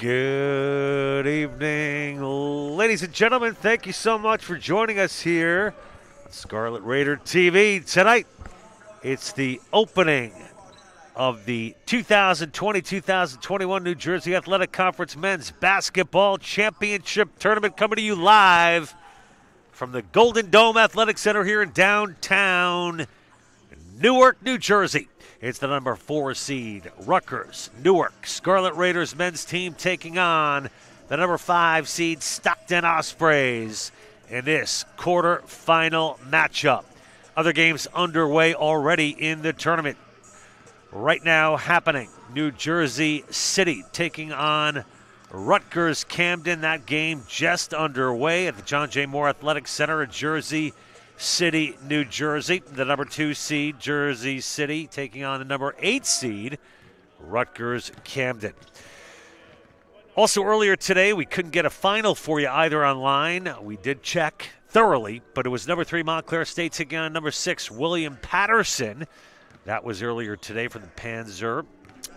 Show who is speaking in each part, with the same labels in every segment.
Speaker 1: Good evening, ladies and gentlemen. Thank you so much for joining us here on Scarlet Raider TV. Tonight, it's the opening of the 2020-2021 New Jersey Athletic Conference Men's Basketball Championship Tournament, coming to you live from the Golden Dome Athletic Center here in downtown Newark, New Jersey. It's the number 4 seed, Rutgers, Newark, Scarlet Raiders men's team taking on the number 5 seed, Stockton Ospreys in this quarterfinal matchup. Other games underway already in the tournament. Right now happening, New Jersey City taking on Rutgers Camden. That game just underway at the John J. Moore Athletic Center in Jersey City, New Jersey. The number 2 seed, Jersey City, taking on the number 8 seed, Rutgers Camden. Also earlier today, we couldn't get a final for you either online. We did check thoroughly, but it was number 3 Montclair State taking on number 6 William Patterson. That was earlier today from the Panzer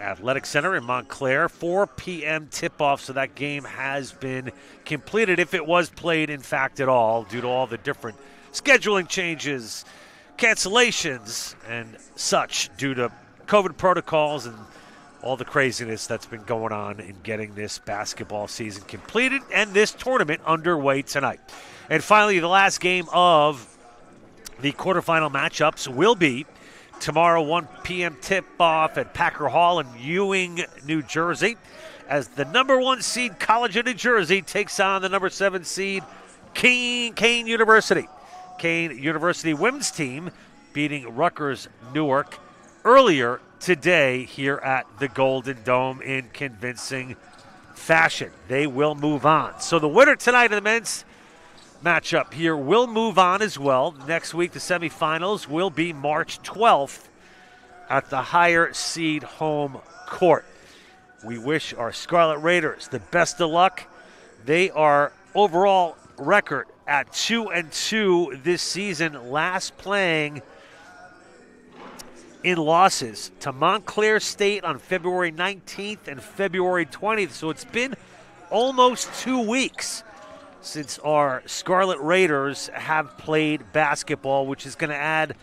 Speaker 1: Athletic Center in Montclair. 4 p.m. tip-off, so that game has been completed, if it was played, in fact, at all, due to all the different scheduling changes, cancellations, and such due to COVID protocols and all the craziness that's been going on in getting this basketball season completed and this tournament underway tonight. And finally, the last game of the quarterfinal matchups will be tomorrow, 1 p.m. tip-off at Packer Hall in Ewing, New Jersey, as the number 1 seed College of New Jersey takes on the number 7 seed Kane University. Kane University women's team beating Rutgers Newark earlier today here at the Golden Dome in convincing fashion. They will move on. So the winner tonight of the men's matchup here will move on as well. Next week, the semifinals will be March 12th at the higher seed home court. We wish our Scarlet Raiders the best of luck. They are overall record at 2-2 this season, last playing in losses to Montclair State on February 19th and February 20th. So it's been almost 2 weeks since our Scarlet Raiders have played basketball, which is going to add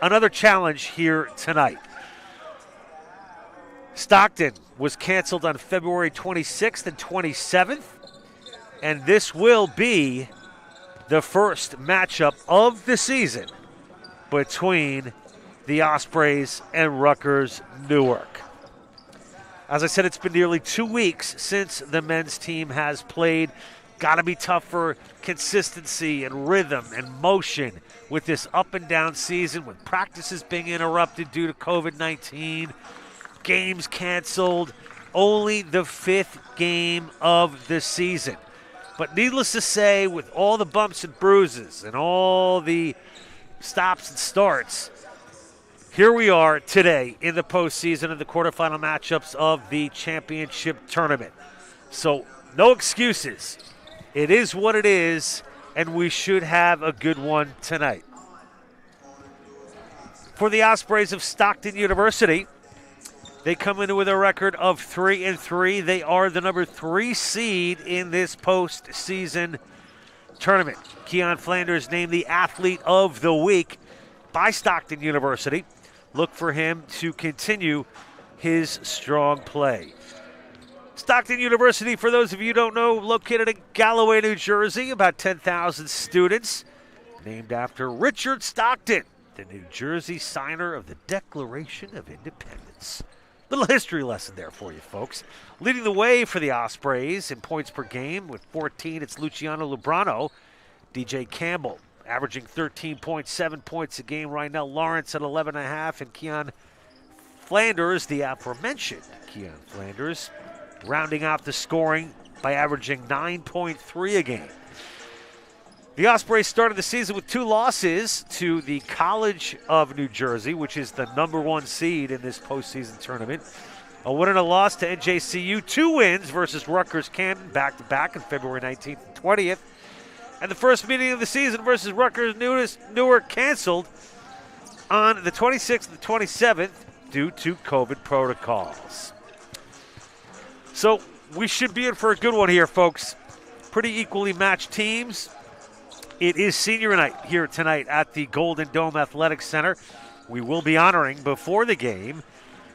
Speaker 1: another challenge here tonight. Stockton was canceled on February 26th and 27th, and this will be the first matchup of the season between the Ospreys and Rutgers Newark. As I said, it's been nearly 2 weeks since the men's team has played. Got to be tough for consistency and rhythm and motion with this up and down season, with practices being interrupted due to COVID-19, games canceled, only the 5th game of the season. But needless to say, with all the bumps and bruises and all the stops and starts, here we are today in the postseason of the quarterfinal matchups of the championship tournament. So no excuses. It is what it is, and we should have a good one tonight. For the Ospreys of Stockton University, they come in with a record of 3-3. They are the number 3 seed in this postseason tournament. Keon Flanders named the Athlete of the Week by Stockton University. Look for him to continue his strong play. Stockton University, for those of you who don't know, located in Galloway, New Jersey, about 10,000 students, named after Richard Stockton, the New Jersey signer of the Declaration of Independence. Little history lesson there for you, folks. Leading the way for the Ospreys in points per game with 14, it's Luciano Lubrano. DJ Campbell averaging 13.7 points a game right now. Lawrence at 11.5, and Keon Flanders, the aforementioned Keon Flanders, rounding out the scoring by averaging 9.3 a game. The Ospreys started the season with 2 losses to the College of New Jersey, which is the number 1 seed in this postseason tournament. A win and a loss to NJCU, 2 wins versus Rutgers Camden back-to-back on February 19th and 20th. And the first meeting of the season versus Rutgers Newark canceled on the 26th and 27th due to COVID protocols. So we should be in for a good one here, folks. Pretty equally matched teams. It is senior night here tonight at the Golden Dome Athletic Center. We will be honoring before the game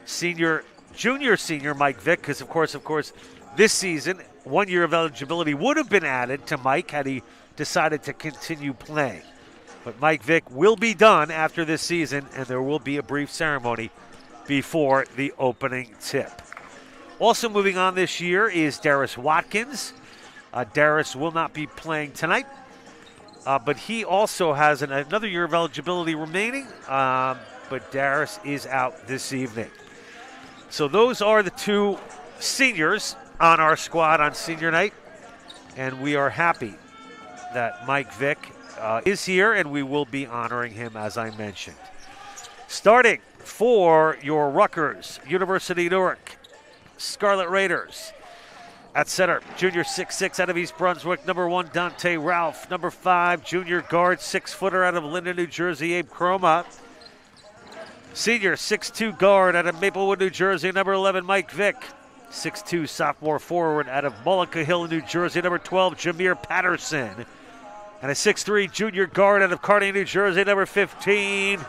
Speaker 1: junior senior Mike Vick, because of course, this season 1 year of eligibility would have been added to Mike had he decided to continue playing. But Mike Vick will be done after this season, and there will be a brief ceremony before the opening tip. Also moving on this year is Darius Watkins. Darius will not be playing tonight, but he also has another year of eligibility remaining, but Darius is out this evening. So those are the two seniors on our squad on senior night, and we are happy that Mike Vick is here, and we will be honoring him, as I mentioned. Starting for your Rutgers University Newark Scarlet Raiders. At center, junior 6'6" out of East Brunswick, number 1, Dante Ralph. Number 5, junior guard, 6-footer out of Linden, New Jersey, Abe Chroma. Senior 6'2" guard out of Maplewood, New Jersey, number 11, Mike Vick. 6'2" sophomore forward out of Mullica Hill, New Jersey, number 12, Jameer Patterson. And a 6'3" junior guard out of Kearney, New Jersey, number 15,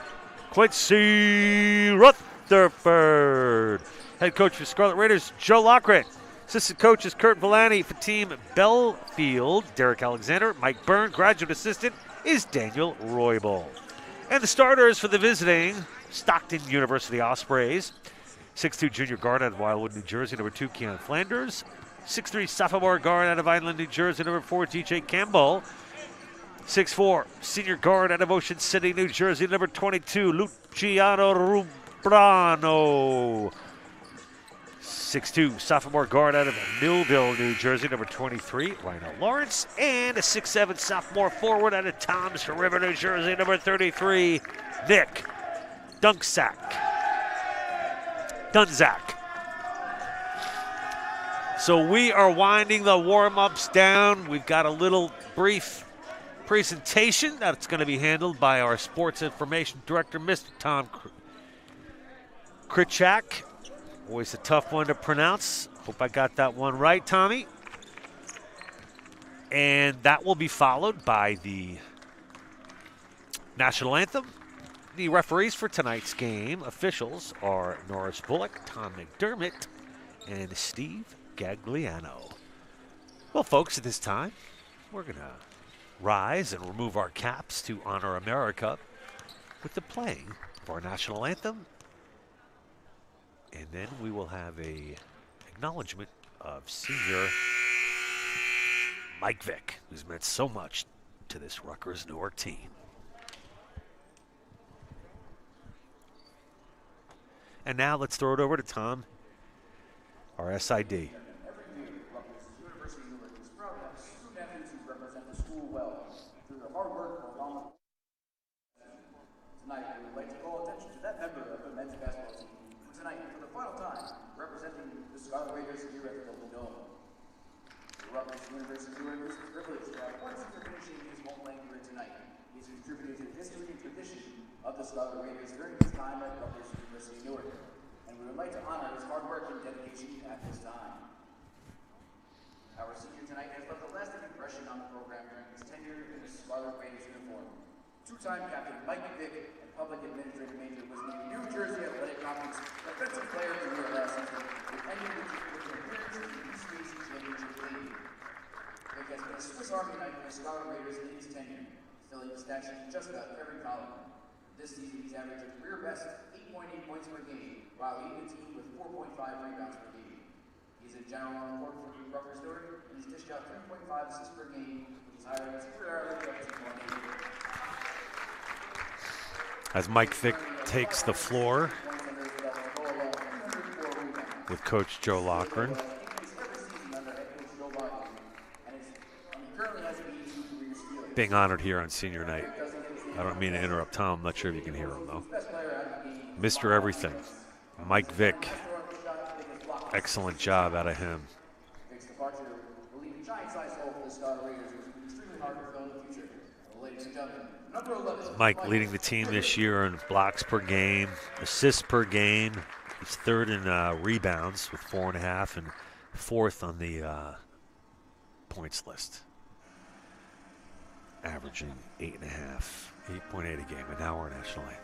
Speaker 1: Quincy Rutherford. Head coach for Scarlet Raiders, Joe Loughran. Assistant coaches Kurt Villani for Team Belfield, Derek Alexander. Mike Byrne. Graduate assistant is Daniel Roybal. And the starters for the visiting Stockton University Ospreys. 6'2" junior guard out of Wildwood, New Jersey, number 2, Keon Flanders. 6'3" sophomore guard out of Island, New Jersey, number 4, DJ Campbell. 6'4" senior guard out of Ocean City, New Jersey, number 22, Luciano Rubrano. 6'2" sophomore guard out of Millville, New Jersey, number 23, Rhino Lawrence. And a 6'7" sophomore forward out of Toms River, New Jersey, number 33, Nick Dunzak. So we are winding the warm-ups down. We've got a little brief presentation that's going to be handled by our sports information director, Mr. Tom Krichak. Always a tough one to pronounce. Hope I got that one right, Tommy. And that will be followed by the national anthem. The referees for tonight's game officials are Norris Bullock, Tom McDermott, and Steve Gagliano. Well, folks, at this time, we're going to rise and remove our caps to honor America with the playing of our national anthem. And then we will have a acknowledgement of senior Mike Vick, who's meant so much to this Rutgers Newark team. And now let's throw it over to Tom, our SID.
Speaker 2: Every year, Rutgers University Newark is proud to have student athletes who represent the school well through their hard work along with. Tonight, we would like to call attention to that member of the men's basketball team who tonight, for the final time, representing the Scarlet Raiders here at the Golden Dome. The Rutgers University Newark is privileged to have one senior finishing his homeland career tonight. He's contributed to the history and tradition of the Scarlet Raiders during his time at Rutgers University Newark, and we would like to honor his hard work and dedication at this time. Our senior tonight has left a lasting impression on the program during his tenure in the Scarlet Raiders uniform. Two-time captain Mike Vick and public administrative major was named New Jersey Athletic Conference Defensive Player of the Year last season, with any with an appearance in the East Region Championship League. Vick has been a Swiss Army knife for the Scarlet Raiders in his tenure, filling his stats in just about every column. This season, he's averaged a career best 8.8 points per game, while leading the team with 4.5 rebounds per game. He's a general on the court for Rutgers Newark, and he's dished out 3.5 assists per game, which is higher than his career average of 2.8.
Speaker 1: As Mike Vick takes the floor with Coach Joe Loughran. Being honored here on senior night. I don't mean to interrupt Tom. I'm not sure if you can hear him, though. Mr. Everything, Mike Vick. Excellent job out of him. Mike leading the team this year in blocks per game, assists per game. He's third in rebounds with 4.5 and 4th on the points list, averaging 8.8 a game, an hour nationally.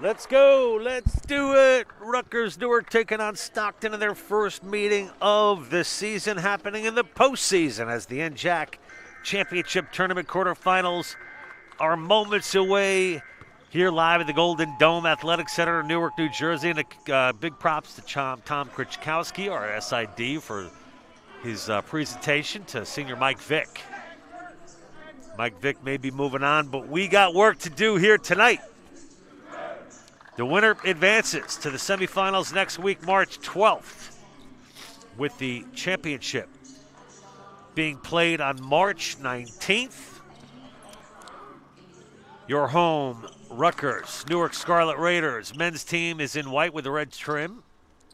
Speaker 1: Let's go. Let's do it. Rutgers Newark taking on Stockton in their first meeting of the season, happening in the postseason as the NJAC Championship Tournament quarterfinals are moments away here live at the Golden Dome Athletic Center in Newark, New Jersey. And big props to Tom Krichkowski, our SID, for his presentation, to Senior Mike Vick. Mike Vick may be moving on, but we got work to do here tonight. The winner advances to the semifinals next week, March 12th, with the championship being played on March 19th. Your home, Rutgers, Newark Scarlet Raiders. Men's team is in white with the red trim.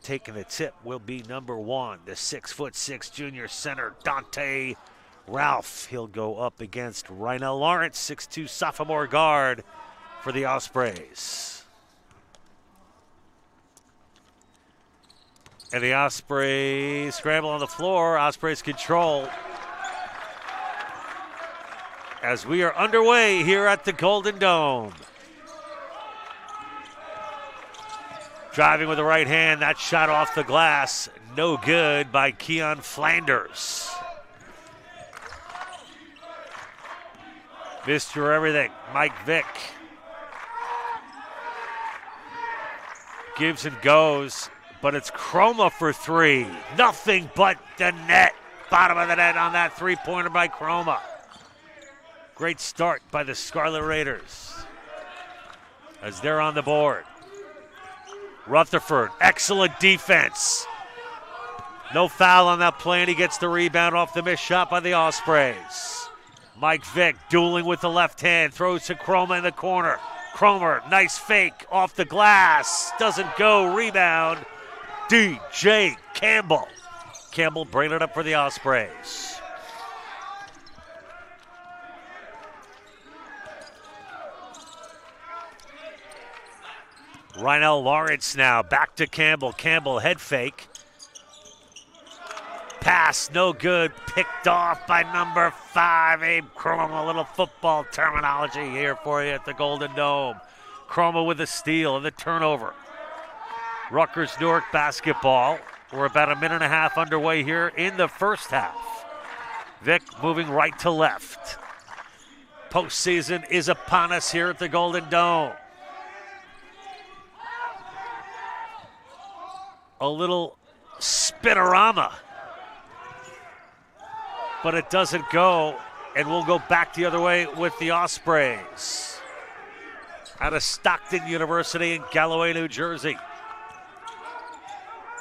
Speaker 1: Taking the tip will be number 1, the 6'6" junior center, Dante Ralph. He'll go up against Rhinell Lawrence, 6'2" sophomore guard for the Ospreys. And the Ospreys scramble on the floor. Ospreys control as we are underway here at the Golden Dome. Driving with the right hand, that shot off the glass. No good by Keon Flanders. Mr. Everything, Mike Vick. Gives and goes. But it's Chroma for 3. Nothing but the net. Bottom of the net on that three-pointer by Chroma. Great start by the Scarlet Raiders as they're on the board. Rutherford, excellent defense. No foul on that play, and he gets the rebound off the missed shot by the Ospreys. Mike Vick dueling with the left hand, throws to Chroma in the corner. Cromer, nice fake off the glass. Doesn't go, rebound. DJ Campbell. Campbell bringing it up for the Ospreys. Rhinell Lawrence now back to Campbell. Campbell head fake. Pass no good. Picked off by number 5, Abe Chroma. A little football terminology here for you at the Golden Dome. Chroma with the steal and the turnover. Rutgers Newark basketball. We're about a minute and a half underway here in the first half. Vick moving right to left. Postseason is upon us here at the Golden Dome. A little spinorama. But it doesn't go, and we'll go back the other way with the Ospreys. Out of Stockton University in Galloway, New Jersey.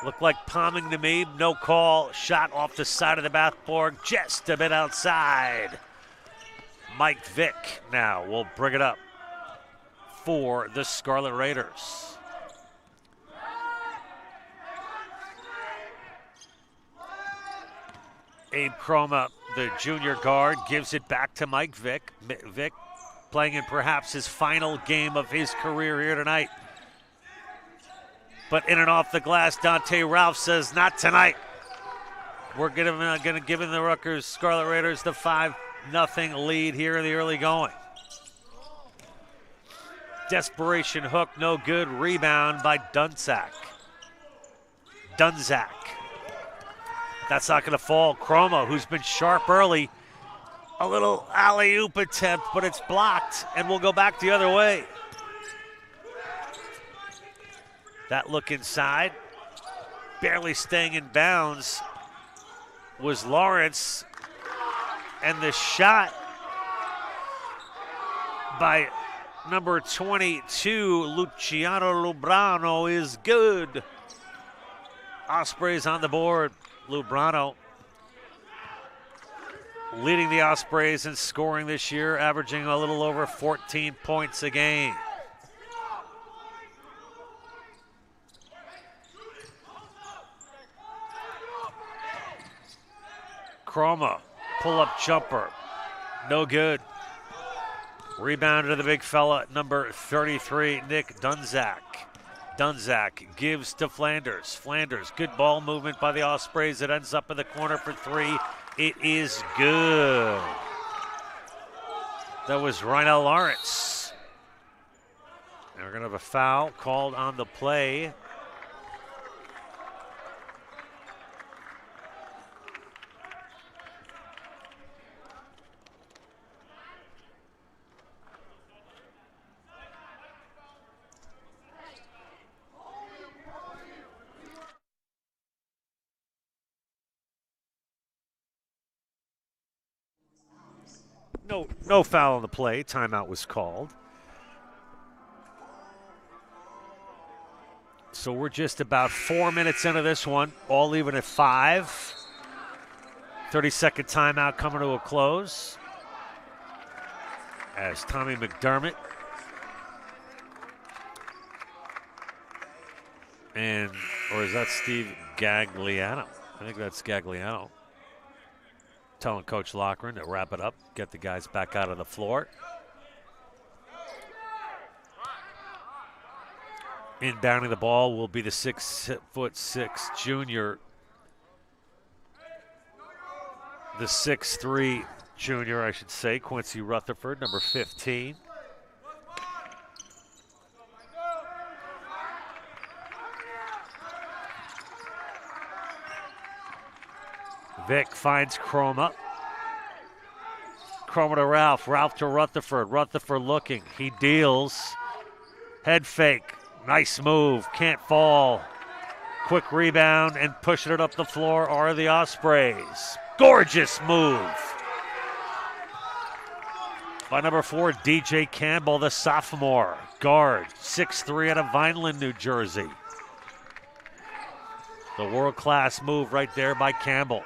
Speaker 1: Looked like palming to me, no call. Shot off the side of the backboard, just a bit outside. Mike Vick now will bring it up for the Scarlet Raiders. Abe Chroma, the junior guard, gives it back to Mike Vick. Vick playing in perhaps his final game of his career here tonight. But in and off the glass, Dante Ralph says, not tonight. We're going to give the Rutgers Scarlet Raiders the 5-0 lead here in the early going. Desperation hook, no good. Rebound by Dunzak. That's not going to fall. Chroma, who's been sharp early. A little alley-oop attempt, but it's blocked, and we'll go back the other way. That look inside, barely staying in bounds, was Lawrence. And the shot by number 22, Luciano Lubrano, is good. Ospreys on the board. Lubrano leading the Ospreys in scoring this year, averaging a little over 14 points a game. Chroma, pull-up jumper, no good. Rebound to the big fella, number 33, Nick Dunzak. Dunzak gives to Flanders. Flanders, good ball movement by the Ospreys. It ends up in the corner for three. It is good. That was Rynell Lawrence. And we're going to have a foul called on the play. No foul on the play. Timeout was called. So we're just about 4 minutes into this one, all even at 5. 30-second timeout coming to a close. As Tommy McDermott or is that Steve Gagliano? I think that's Gagliano. Telling Coach Loughran to wrap it up, get the guys back out on the floor. Inbounding the ball will be the 6'6" junior. The 6'3" junior, I should say, Quincy Rutherford, number 15. Vic finds Chroma. Chroma to Ralph. Ralph to Rutherford. Rutherford looking. He deals. Head fake. Nice move. Can't fall. Quick rebound and pushing it up the floor are the Ospreys. Gorgeous move by number 4, DJ Campbell, the sophomore. Guard. 6'3" out of Vineland, New Jersey. The world-class move right there by Campbell.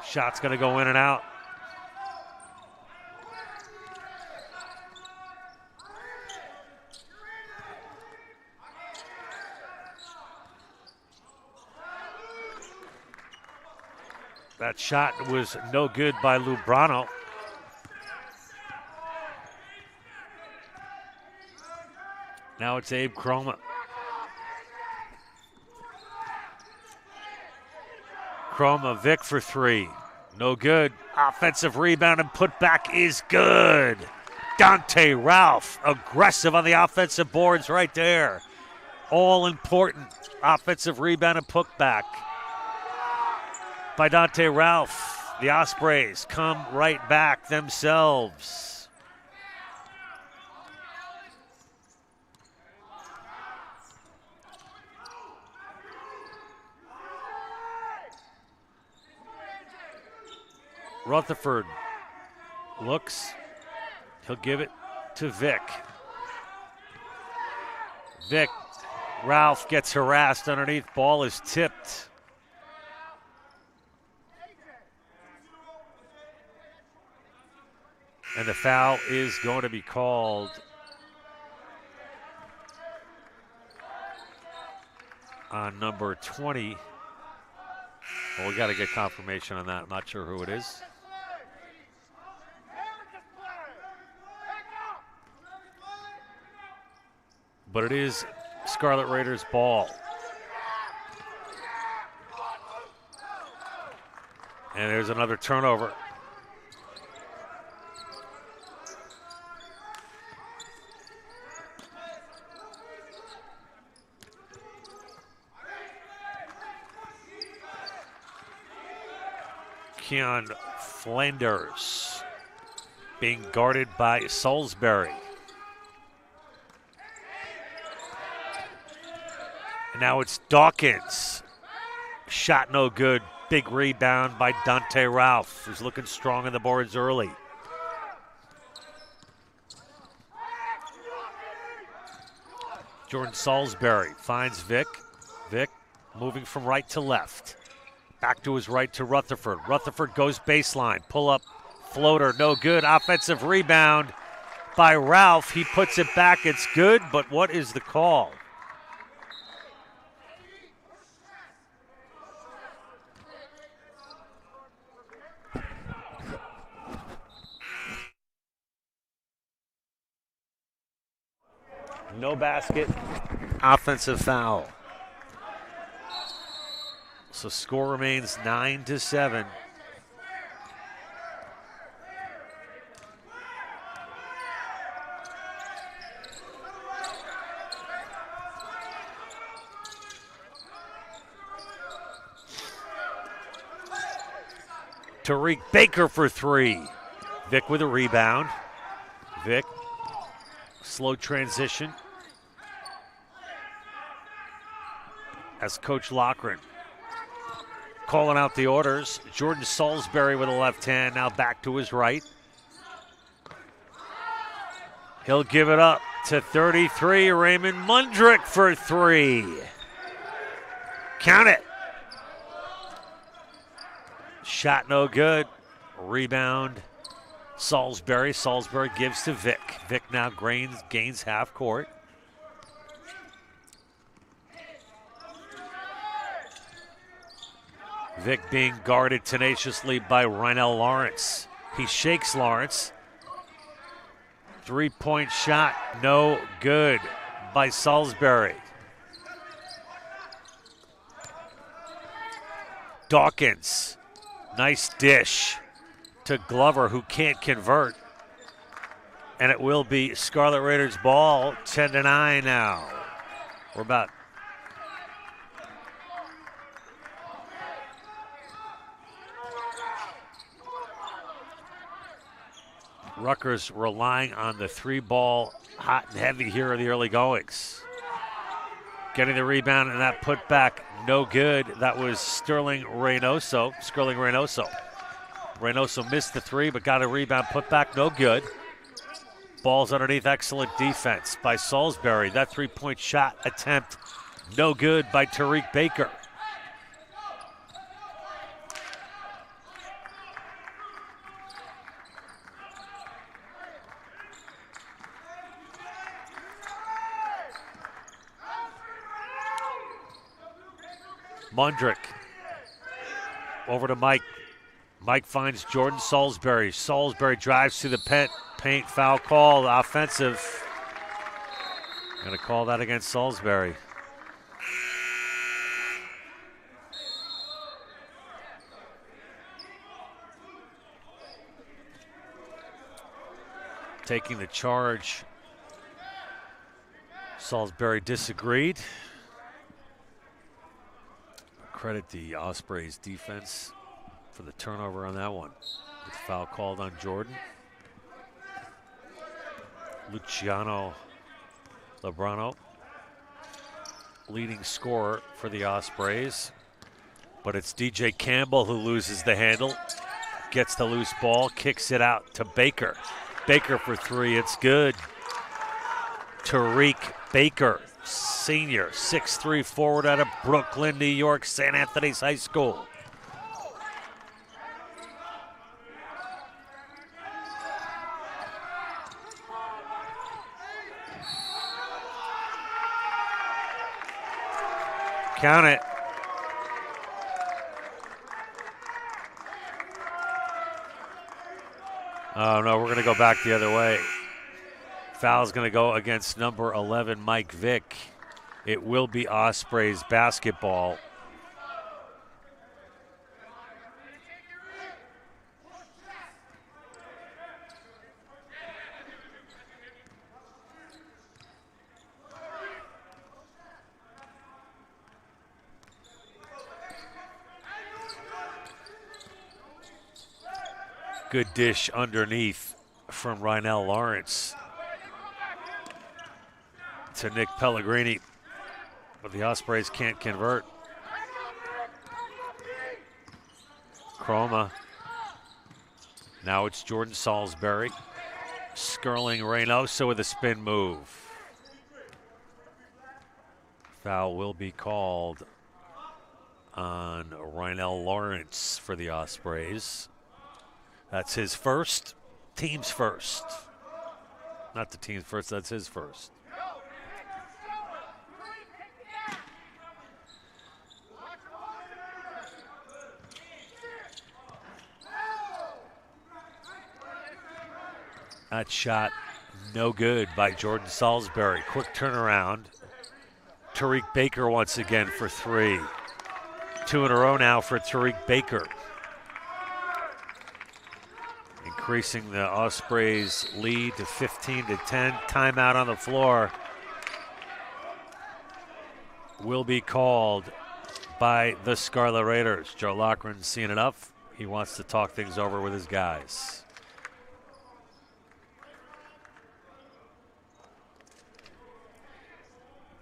Speaker 1: Shot's going to go in and out. That shot was no good by Lubrano. Now it's Abe Chroma. Chroma, Vic for three. No good. Offensive rebound and putback is good. Dante Ralph, aggressive on the offensive boards right there. All important offensive rebound and putback by Dante Ralph. The Ospreys come right back themselves. Rutherford looks. He'll give it to Vic. Vic, Ralph gets harassed underneath. Ball is tipped. And the foul is going to be called on number 20. Well, we got to get confirmation on that. I'm not sure who it is. But it is Scarlet Raiders ball. And there's another turnover. Keon Flanders being guarded by Salisbury. And now it's Dawkins. Shot no good. Big rebound by Dante Ralph, who's looking strong on the boards early. Jordan Salisbury finds Vic. Vic moving from right to left. Back to his right to Rutherford. Rutherford goes baseline. Pull up floater, no good. Offensive rebound by Ralph. He puts it back. It's good, but what is the call? No basket. Offensive foul. So score remains 9-7. Tariq Baker for three. Vic with a rebound. Vic, slow transition. As Coach Loughran calling out the orders. Jordan Salisbury with a left hand, now back to his right. He'll give it up to 33, Raymond Mundrick for three. Count it. Shot no good. Rebound, Salisbury. Salisbury gives to Vic. Vic now gains half court. Vic being guarded tenaciously by Rynell Lawrence. He shakes Lawrence. Three-point shot, no good by Salisbury. Dawkins, nice dish to Glover, who can't convert. And it will be Scarlet Raiders ball, 10-9 now. We're about Rutgers relying on the three ball hot and heavy here in the early goings. Getting the rebound and that put back, no good. That was Skirling Reynoso. Reynoso missed the three, but got a rebound, put back, no good. Ball's underneath, excellent defense by Salisbury. That three-point shot attempt, no good by Tariq Baker. Mundrick over to Mike. Mike finds Jordan Salisbury. Salisbury drives to the paint, foul call, offensive. Going to call that against Salisbury. Taking the charge. Salisbury disagreed. Credit the Ospreys defense for the turnover on that one. With the foul called on Jordan. Luciano Lebrano, leading scorer for the Ospreys. But it's DJ Campbell who loses the handle. Gets the loose ball, kicks it out to Baker. Baker for three, it's good. Tariq Baker, senior, 6'3" forward out of Brooklyn, New York, St. Anthony's High School. Count it. Oh, no, we're going to go back the other way. Foul's going to go against number 11, Mike Vick. It will be Ospreys basketball. Good dish underneath from Rhinell Lawrence to Nick Pellegrini, but the Ospreys can't convert. Chroma. Now it's Jordan Salisbury. Skirling Reynoso with a spin move. Foul will be called on Rhinell Lawrence for the Ospreys. That's his first. Team's first. Not the team's first, that's his first. That shot no good by Jordan Salisbury. Quick turnaround. Tariq Baker once again for three. 2 in a row now for Tariq Baker. Increasing the Ospreys lead to 15-10. Timeout on the floor will be called by the Scarlet Raiders. Joe Loughran's seen enough. He wants to talk things over with his guys.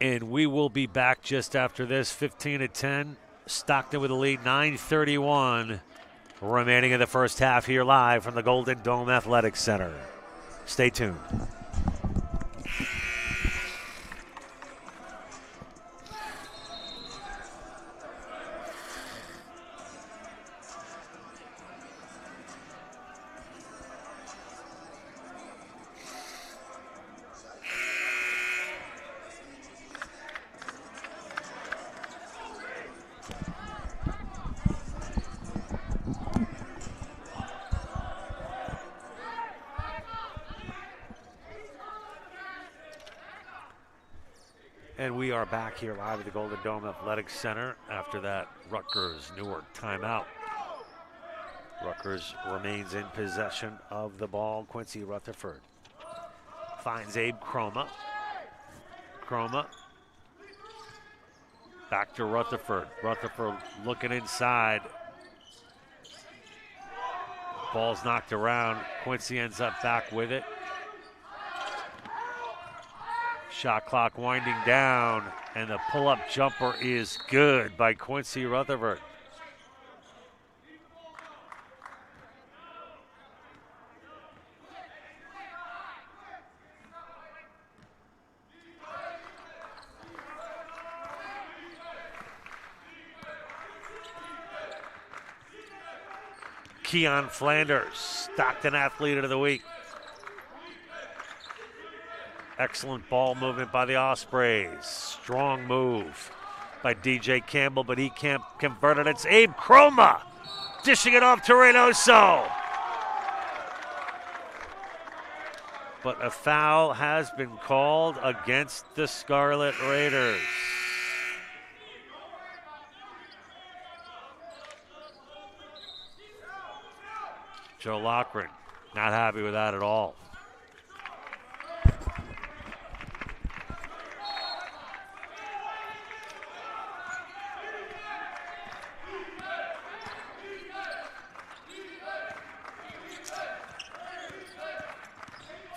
Speaker 1: And we will be back just after this. 15-10. Stockton with the lead. 9:31 remaining in the first half here live from the Golden Dome Athletic Center. Stay tuned. And we are back here live at the Golden Dome Athletic Center after that Rutgers-Newark timeout. Rutgers remains in possession of the ball. Quincy Rutherford finds Abe Chroma. Chroma back to Rutherford. Rutherford looking inside. Ball's knocked around. Quincy ends up back with it. Shot clock winding down, and the pull-up jumper is good by Quincy Rutherford. Keon Flanders, Stockton Athlete of the Week. Excellent ball movement by the Ospreys. Strong move by DJ Campbell, but he can't convert it. It's Abe Chroma dishing it off to Reynoso. But a foul has been called against the Scarlet Raiders. Joe Loughran not happy with that at all.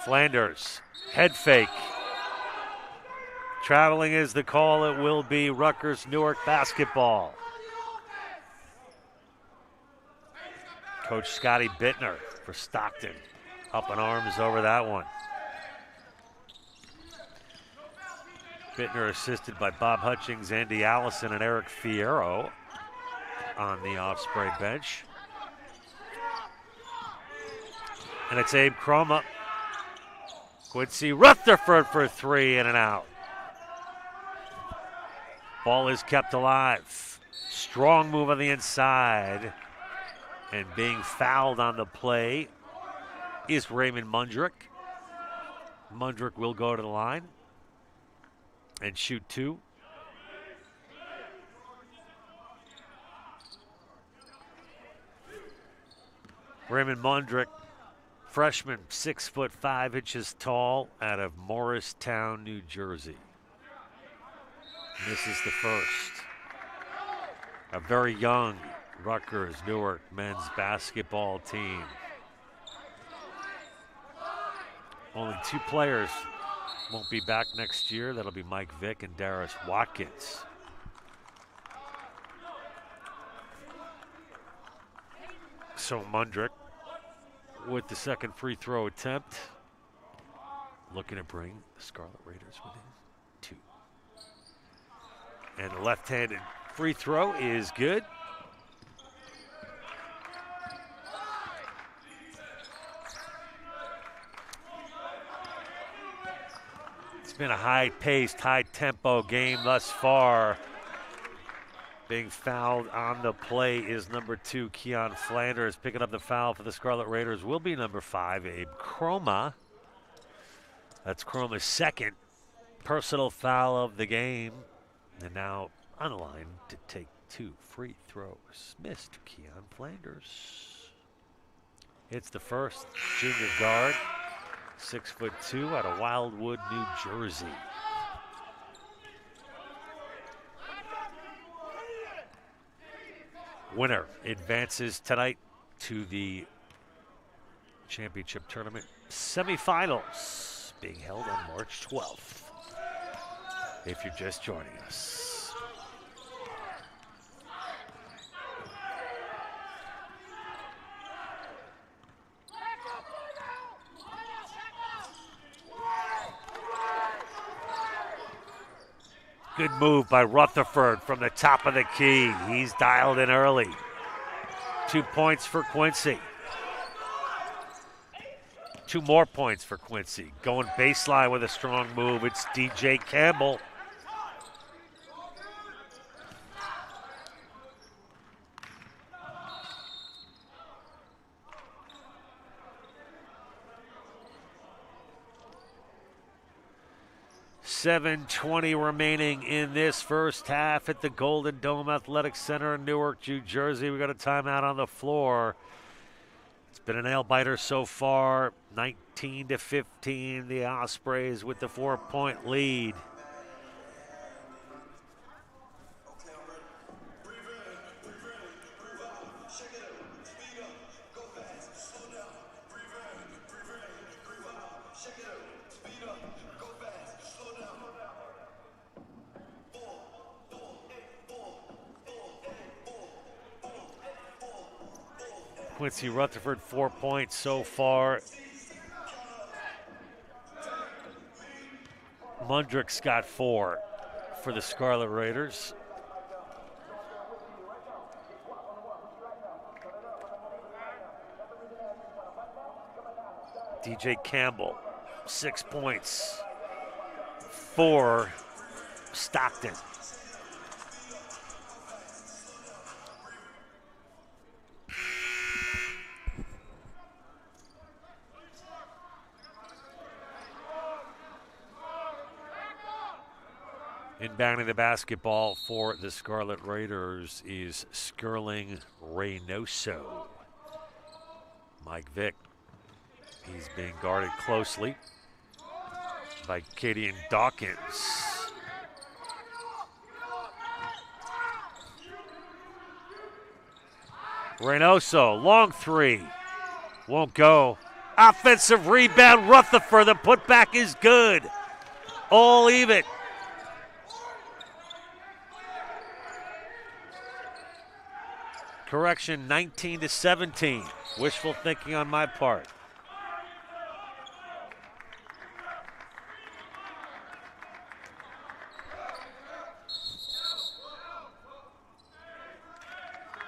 Speaker 1: Flanders, head fake. Traveling is the call. It will be Rutgers-Newark basketball. Coach Scotty Bittner for Stockton. Up in arms over that one. Bittner assisted by Bob Hutchings, Andy Allison, and Eric Fierro on the Osprey bench. And it's Abe Chroma. Quincy Rutherford for three, in and out. Ball is kept alive. Strong move on the inside. And being fouled on the play is Raymond Mundrick. Mundrick will go to the line and shoot two. Raymond Mundrick, freshman, 6'5" tall, out of Morristown, New Jersey. This is the first. A very young Rutgers-Newark men's basketball team Only 2 players won't be back next year. That'll be Mike Vick and Darius Watkins. So Mundrick with the second free throw attempt, looking to bring the Scarlet Raiders within 2. And the left-handed free throw is good. It's been a high-paced, high-tempo game thus far. Being fouled on the play is number 2, Keon Flanders. Picking up the foul for the Scarlet Raiders will be number 5, Abe Chroma. That's Chroma's second personal foul of the game. And now on the line to take 2 free throws. Missed Keon Flanders. It's the first junior guard, 6'2", out of Wildwood, New Jersey. Winner advances tonight to the championship tournament semifinals, being held on March 12th. If you're just joining us. Good move by Rutherford from the top of the key. He's dialed in early. 2 points for Quincy. 2 more points for Quincy. Going baseline with a strong move. It's DJ Campbell. .720 remaining in this first half at the Golden Dome Athletic Center in Newark, New Jersey. We got a timeout on the floor. It's been a nail-biter so far, 19-15. The Ospreys with the 4-point lead. Quincy Rutherford, 4 points so far. Mundrick's got 4 for the Scarlet Raiders. DJ Campbell, 6 points for Stockton. Inbounding the basketball for the Scarlet Raiders is Sterling Reynoso. Mike Vick, he's being guarded closely by Cadian Dawkins. Reynoso, long 3, won't go. Offensive rebound, Rutherford, the putback is good. All even. Correction, 19-17. Wishful thinking on my part.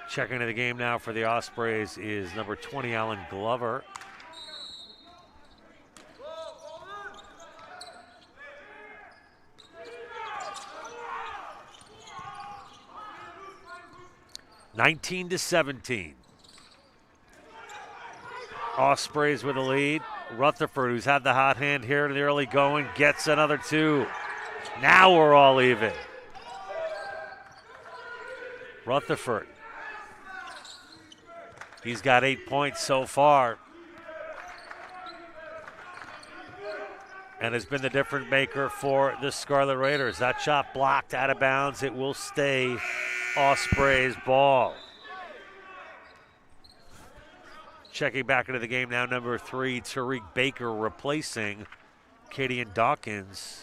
Speaker 1: Checking into the game now for the Ospreys is number 20, Alan Glover. (19-17). Ospreys with a lead. Rutherford, who's had the hot hand here in the early going, gets another 2. Now we're all even. Rutherford. He's got 8 points so far. And has been the difference maker for the Scarlet Raiders. That shot blocked out of bounds. It will stay Ospreys ball. Checking back into the game now, number 3, Tariq Baker replacing Cadian Dawkins.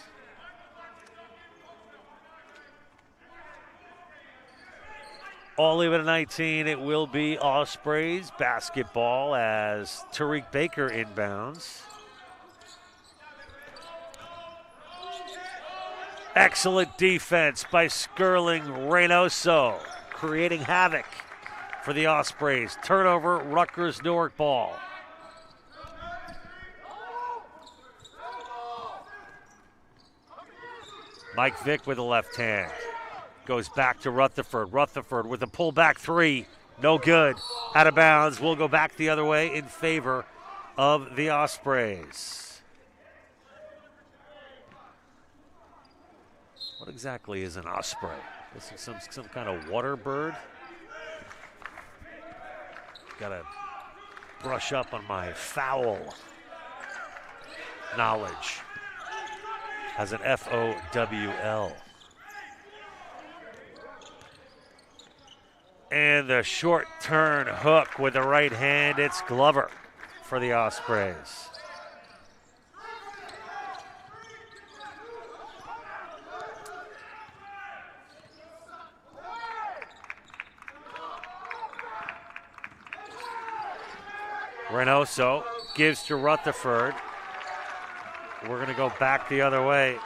Speaker 1: All even at 19, it will be Ospreys basketball as Tariq Baker inbounds. Excellent defense by Sterling Reynoso, creating havoc for the Ospreys. Turnover, Rutgers Newark ball. Mike Vick with the left hand. Goes back to Rutherford. Rutherford with a pullback 3. No good. Out of bounds. We'll go back the other way in favor of the Ospreys. What exactly is an osprey? This is some kind of water bird? Gotta brush up on my fowl knowledge. Has an F-O-W-L. And the short turn hook with the right hand. It's Glover for the Ospreys. Reynoso gives to Rutherford. We're going to go back the other way.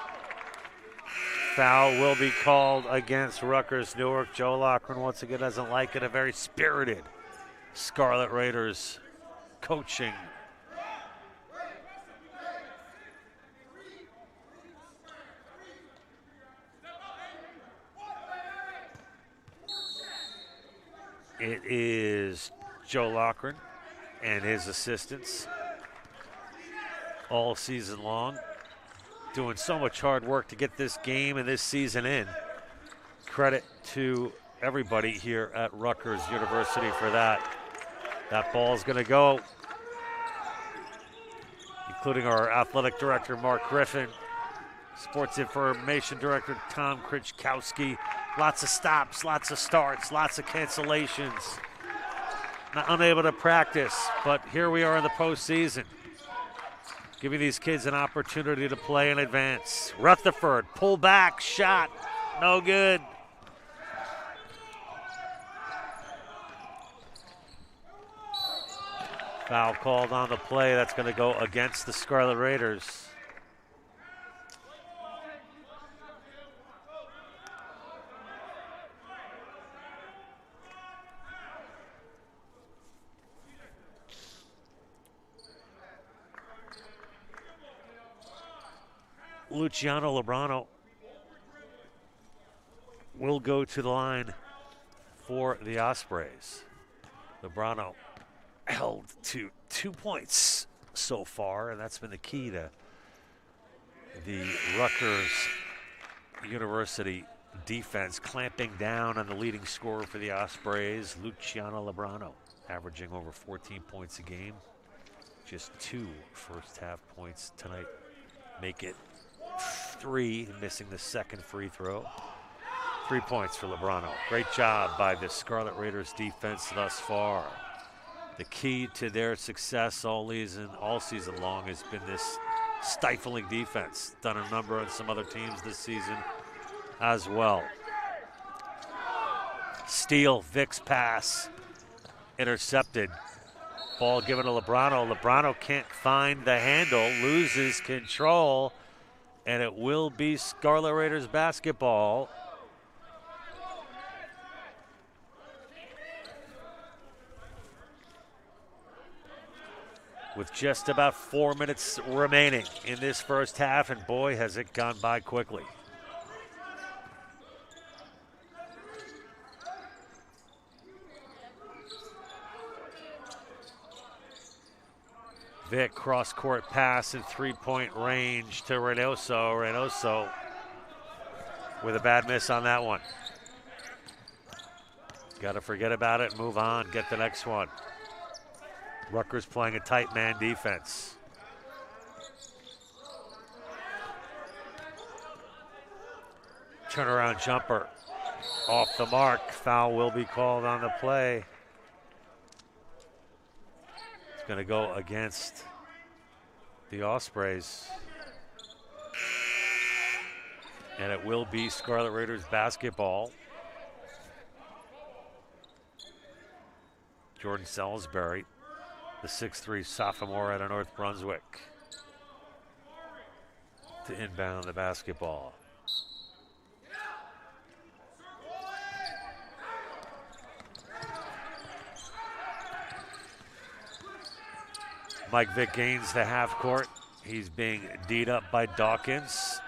Speaker 1: Foul will be called against Rutgers Newark. Joe Loughran once again doesn't like it. A very spirited Scarlet Raiders coaching. It is Joe Loughran and his assistants all season long, doing so much hard work to get this game and this season in. Credit to everybody here at Rutgers University for that. That ball's going to go, including our athletic director, Mark Griffin, sports information director, Tom Krichkowski. Lots of stops, lots of starts, lots of cancellations. Not unable to practice, but here we are in the postseason, giving these kids an opportunity to play in advance. Rutherford, pull back, shot, no good. Foul called on the play. That's going to go against the Scarlet Raiders. Luciano Lebrano will go to the line for the Ospreys. Lebrano held to 2 points so far, and that's been the key to the Rutgers University defense, clamping down on the leading scorer for the Ospreys, Luciano Lebrano, averaging over 14 points a game. Just 2 first half points tonight make it 3, missing the second free throw. 3 points for Lebrano. Great job by the Scarlet Raiders defense thus far. The key to their success all season long has been this stifling defense. Done a number on some other teams this season as well. Steele, Vick's pass, intercepted. Ball given to Lebrano. Lebrano can't find the handle, loses control, and it will be Scarlet Raiders basketball. With just about 4 minutes remaining in this first half, and boy, has it gone by quickly. Vick cross-court pass in three-point range to Reynoso. Reynoso with a bad miss on that one. Got to forget about it, move on, get the next one. Rutgers playing a tight man defense. Turnaround jumper off the mark. Foul will be called on the play. going to go against the Ospreys. And it will be Scarlet Raiders basketball. Jordan Salisbury, the 6'3" sophomore out of North Brunswick, to inbound the basketball. Mike Vick gains the half court. He's being D'd up by Dawkins.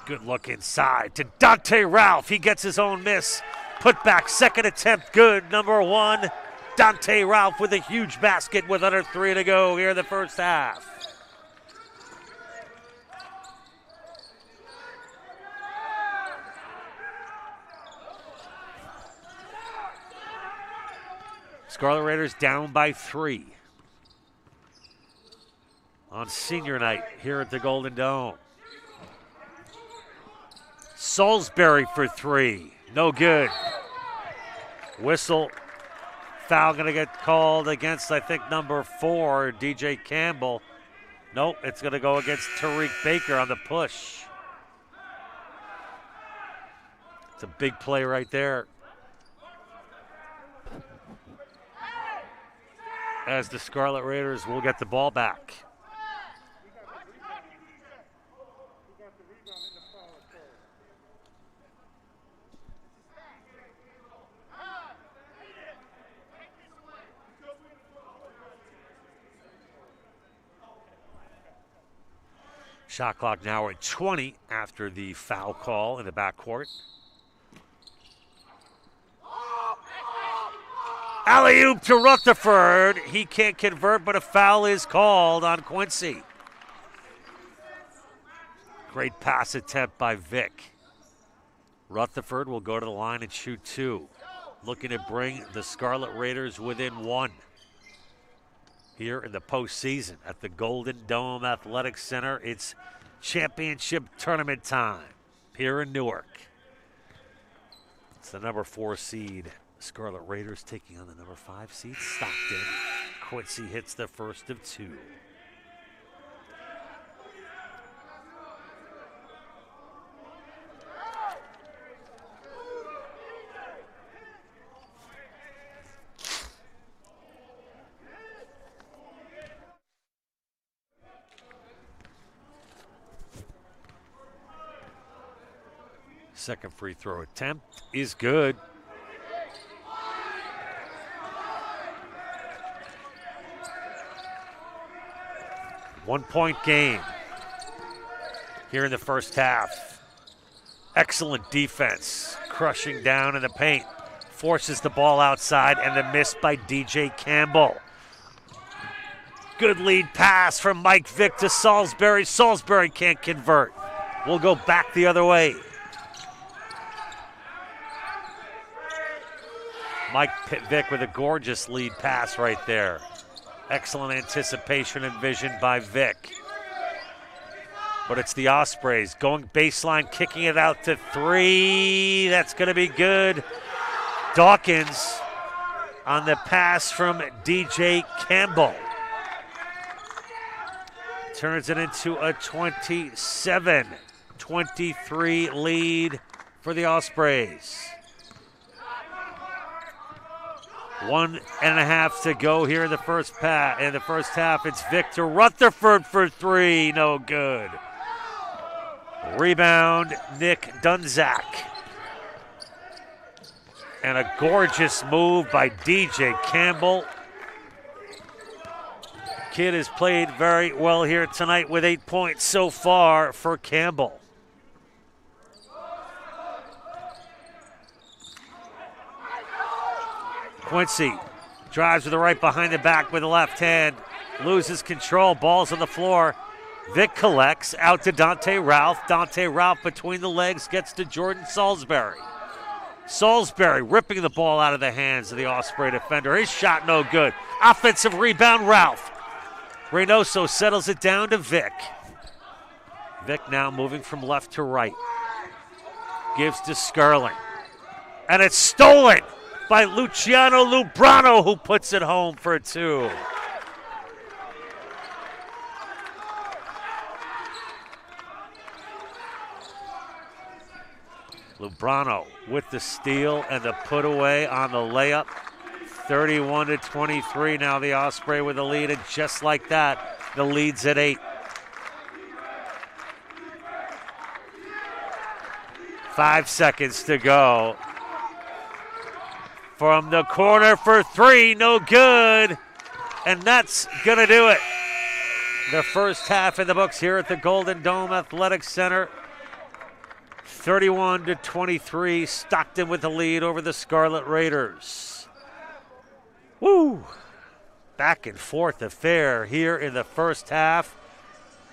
Speaker 1: Good look inside to Dante Ralph. He gets his own miss. Put back, second attempt, good. Number one, Dante Ralph with a huge basket with under 3 to go here in the first half. Scarlet Raiders down by 3 on senior night here at the Golden Dome. Salisbury for 3, no good. Whistle, foul going to get called against, I think, number 4, DJ Campbell. Nope, it's going to go against Tariq Baker on the push. It's a big play right there. As the Scarlet Raiders will get the ball back. Shot clock now at 20 after the foul call in the backcourt. Alley-oop to Rutherford. He can't convert, but a foul is called on Quincy. Great pass attempt by Vick. Rutherford will go to the line and shoot 2. Looking to bring the Scarlet Raiders within 1. Here in the postseason at the Golden Dome Athletic Center. It's championship tournament time here in Newark. It's the number 4 seed. Scarlet Raiders taking on the number 5 seed, Stockton. Quincy hits the first of 2. Second free throw attempt is good. One-point game here in the first half. Excellent defense, crushing down in the paint. Forces the ball outside and the miss by DJ Campbell. Good lead pass from Mike Vick to Salisbury. Salisbury can't convert. We'll go back the other way. Mike Vick with a gorgeous lead pass right there. Excellent anticipation and vision by Vick. But it's the Ospreys going baseline, kicking it out to 3. That's going to be good. Dawkins on the pass from DJ Campbell. Turns it into a 27-23 lead for the Ospreys. 1.5 to go here in the first half. It's Victor Rutherford for 3, no good. Rebound, Nick Dunzak. And a gorgeous move by DJ Campbell. Kid has played very well here tonight with 8 points so far for Campbell. Quincy drives with the right behind the back with the left hand. Loses control, ball's on the floor. Vick collects out to Dante Ralph. Dante Ralph between the legs gets to Jordan Salisbury. Salisbury ripping the ball out of the hands of the Osprey defender. His shot no good. Offensive rebound, Ralph. Reynoso settles it down to Vick. Vick now moving from left to right. Gives to Scarling. And it's stolen by Luciano Lubrano, who puts it home for 2. Lubrano with the steal and the put away on the layup. 31-23 now, the Osprey with the lead, and just like that, the lead's at 8. 5 seconds to go. From the corner for 3, no good. And that's going to do it. The first half in the books here at the Golden Dome Athletic Center. 31-23, Stockton with the lead over the Scarlet Raiders. Woo! Back and forth affair here in the first half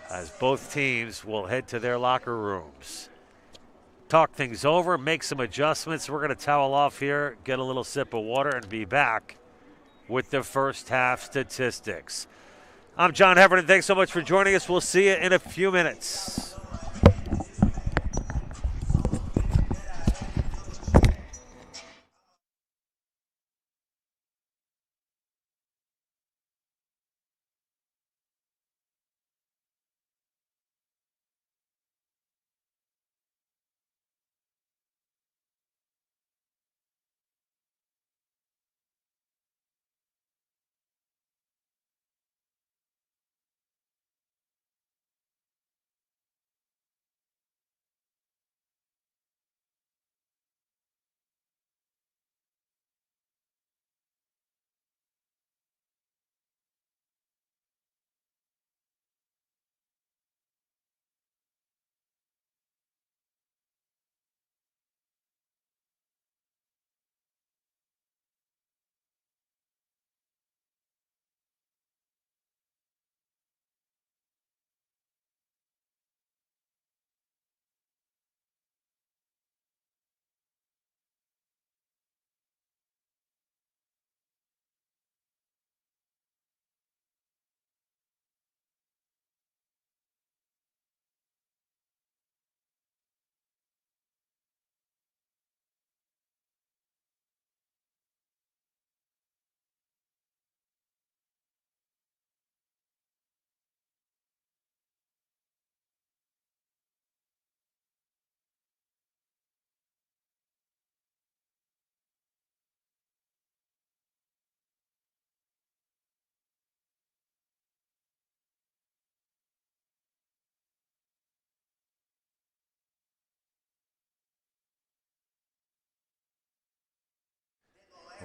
Speaker 1: as both teams will head to their locker rooms. Talk things over, make some adjustments. We're going to towel off here, get a little sip of water, and be back with the first half statistics. I'm John Heffernan. Thanks so much for joining us. We'll see you in a few minutes.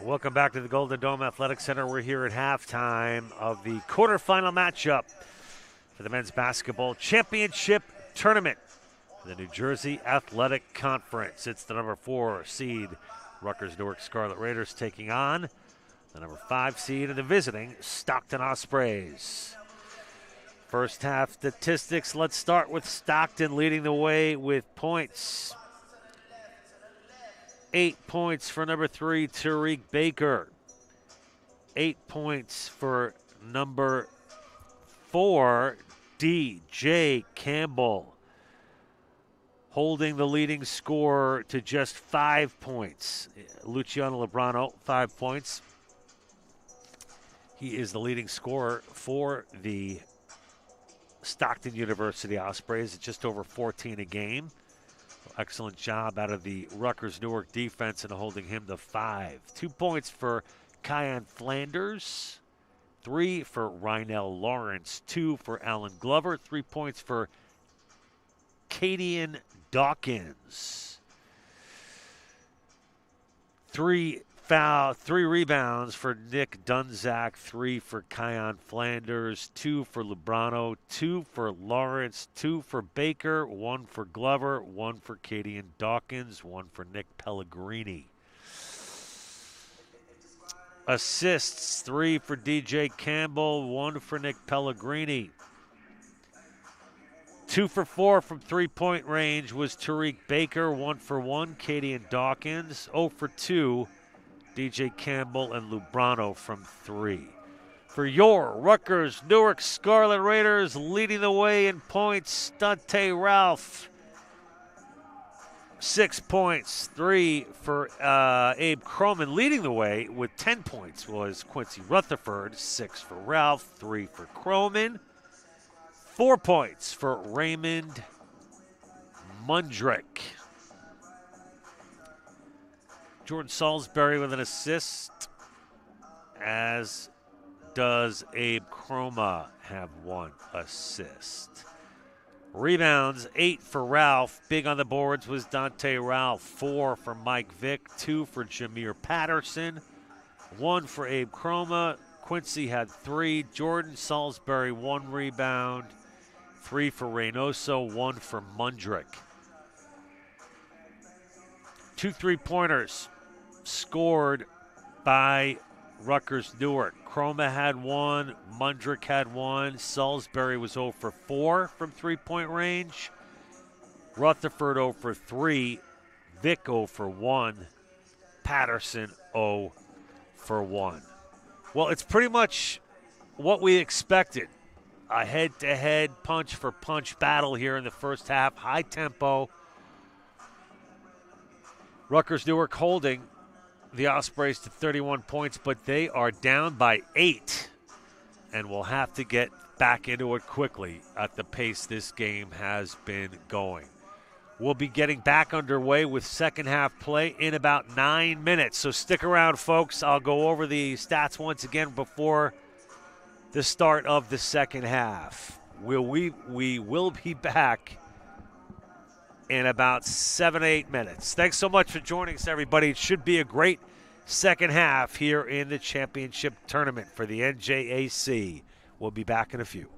Speaker 1: Welcome back to the Golden Dome Athletic Center. We're here at halftime of the quarterfinal matchup for the men's basketball championship tournament, the New Jersey Athletic Conference. It's the number 4 seed Rutgers Newark Scarlet Raiders taking on the number 5 seed and the visiting Stockton Ospreys. First half statistics. Let's start with Stockton leading the way with points. 8 points for number 3, Tariq Baker. 8 points for number 4, DJ Campbell. Holding the leading scorer to just 5 points. Luciano Lubrano, 5 points. He is the leading scorer for the Stockton University Ospreys at just over 14 a game. Excellent job out of the Rutgers Newark defense in holding him to 5. 2 points for Kyan Flanders. 3 for Rynell Lawrence. 2 for Alan Glover. 3 points for Cadian Dawkins. 3 rebounds for Nick Dunzak, 3 for Kyan Flanders, 2 for Lubrano, 2 for Lawrence, 2 for Baker, 1 for Glover, 1 for Cadian Dawkins, 1 for Nick Pellegrini. Assists, 3 for DJ Campbell, 1 for Nick Pellegrini. 2 for 4 from three-point range was Tariq Baker, 1 for 1, Cadian Dawkins, 0 for 2, DJ Campbell and Lubrano from 3. For your Rutgers Newark Scarlet Raiders, leading the way in points, Stunte Ralph. 6 points, 3 for Abe Croman. Leading the way with 10 points was Quincy Rutherford, 6 for Ralph, 3 for Croman, 4 points for Raymond Mundrick. Jordan Salisbury with an assist, as does Abe Croma have 1 assist. Rebounds, 8 for Ralph. Big on the boards was Dante Ralph. 4 for Mike Vick, 2 for Jameer Patterson, 1 for Abe Croma. Quincy had 3. Jordan Salisbury, 1 rebound, 3 for Reynoso, 1 for Mundrick. 2 3-pointers scored by Rutgers Newark. Croma had 1, Mundrick had 1, Salisbury was 0 for 4 from three-point range, Rutherford 0 for 3, Vick 0 for 1, Patterson 0 for 1. Well, it's pretty much what we expected. A head-to-head, punch-for-punch battle here in the first half. High tempo. Rutgers Newark holding the Ospreys to 31 points, but they are down by 8 and will have to get back into it quickly at the pace this game has been going. We'll be getting back underway with second half play in about 9 minutes, so stick around, folks. I'll go over the stats once again before the start of the second half. We will be back in about 7-8 minutes. Thanks so much for joining us, everybody. It should be a great second half here in the championship tournament for the NJAC. We'll be back in a few.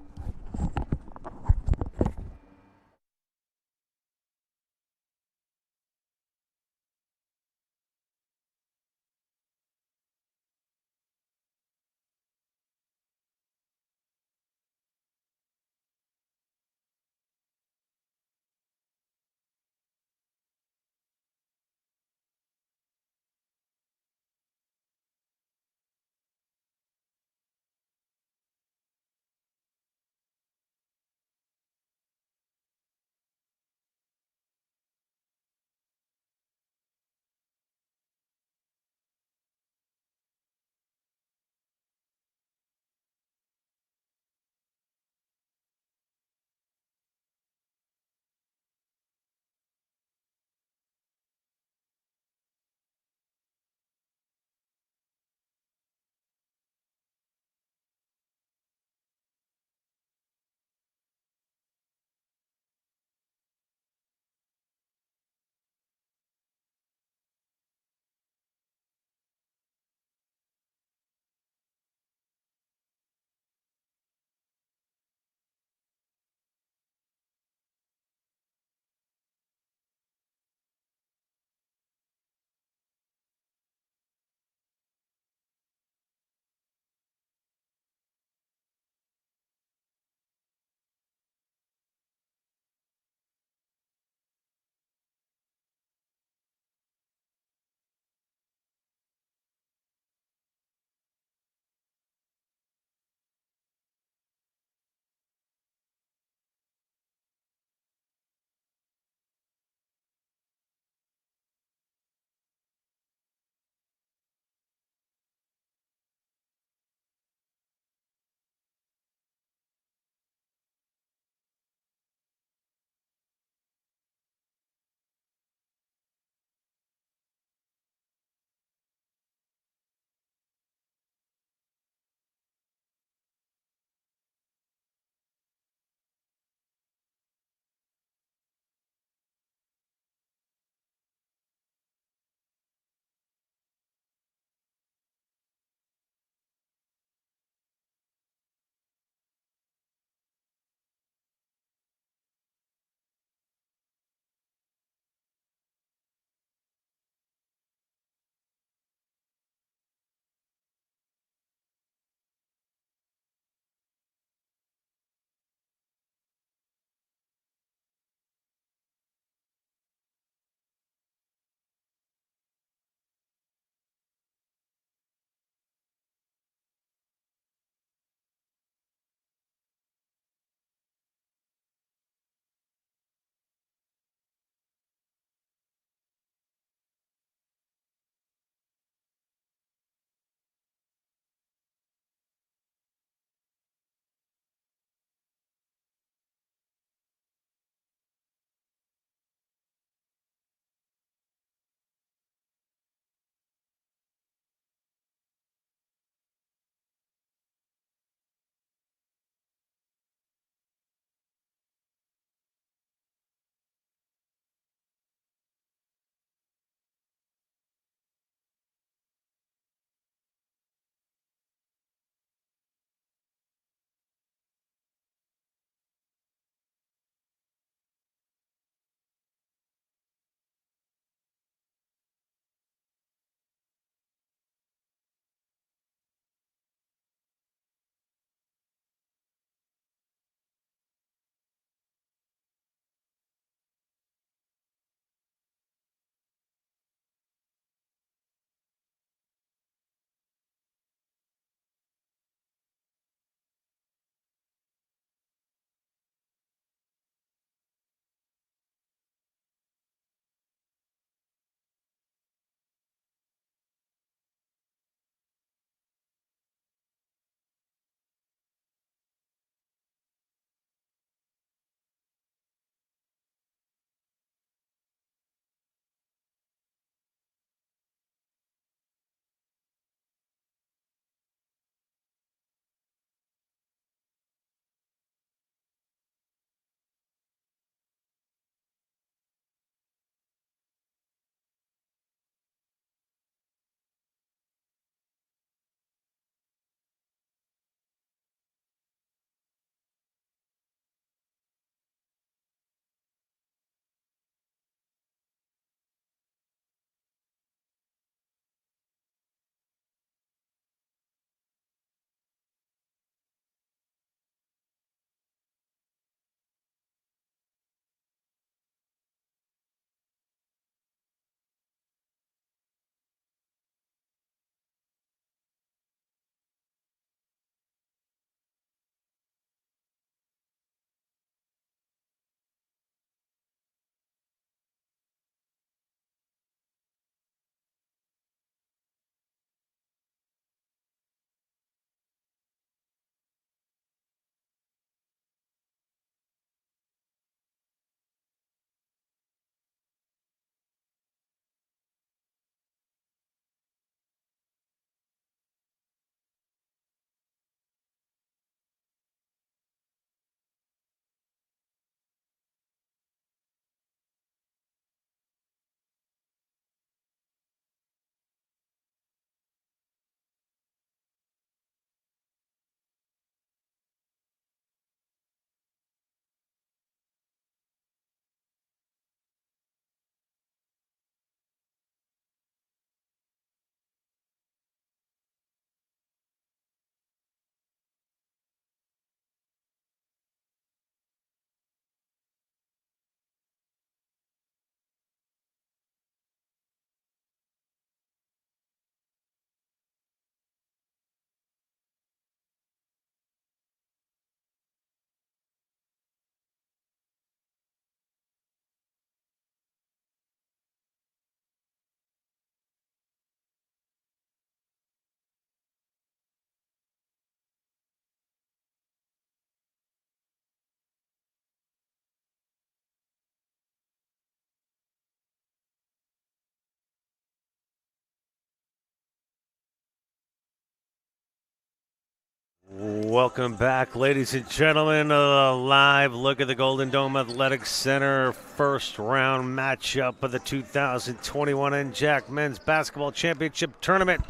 Speaker 1: Welcome back, ladies and gentlemen. A live look at the Golden Dome Athletic Center first round matchup of the 2021 NJAC Men's Basketball Championship Tournament.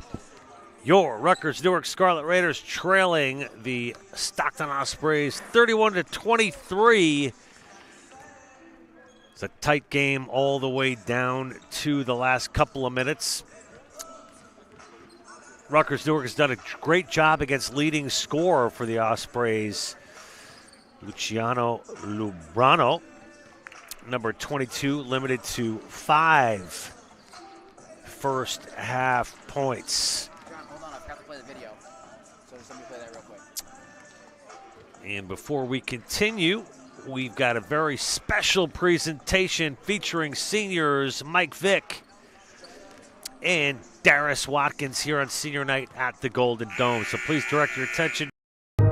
Speaker 1: Your Rutgers Newark Scarlet Raiders trailing the Stockton Ospreys 31-23. It's a tight game all the way down to the last couple of minutes. Rutgers Newark has done a great job against leading scorer for the Ospreys, Luciano Lubrano, number 22, limited to 5 first half points.
Speaker 2: John, hold on, I've got to play the video. So just let me play that real quick.
Speaker 1: And before we continue, we've got a very special presentation featuring seniors Mike Vick and Darius Watkins here on senior night at the Golden Dome. So please direct your attention.
Speaker 3: My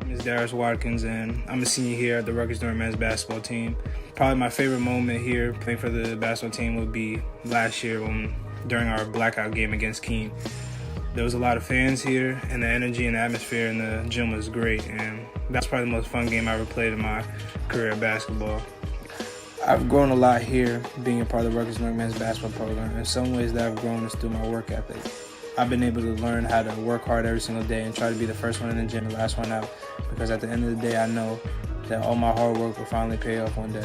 Speaker 3: name is Darius Watkins, and I'm a senior here at the Rutgers Newark men's basketball team. Probably my favorite moment here playing for the basketball team would be last year during our blackout game against Keene. There was a lot of fans here, and the energy and the atmosphere in the gym was great, and that's probably the most fun game I ever played in my career of basketball. I've grown a lot here being a part of the Rutgers Newark men's basketball program. In some ways that I've grown is through my work ethic. I've been able to learn how to work hard every single day and try to be the first one in the gym and the last one out, because at the end of the day I know that all my hard work will finally pay off one day.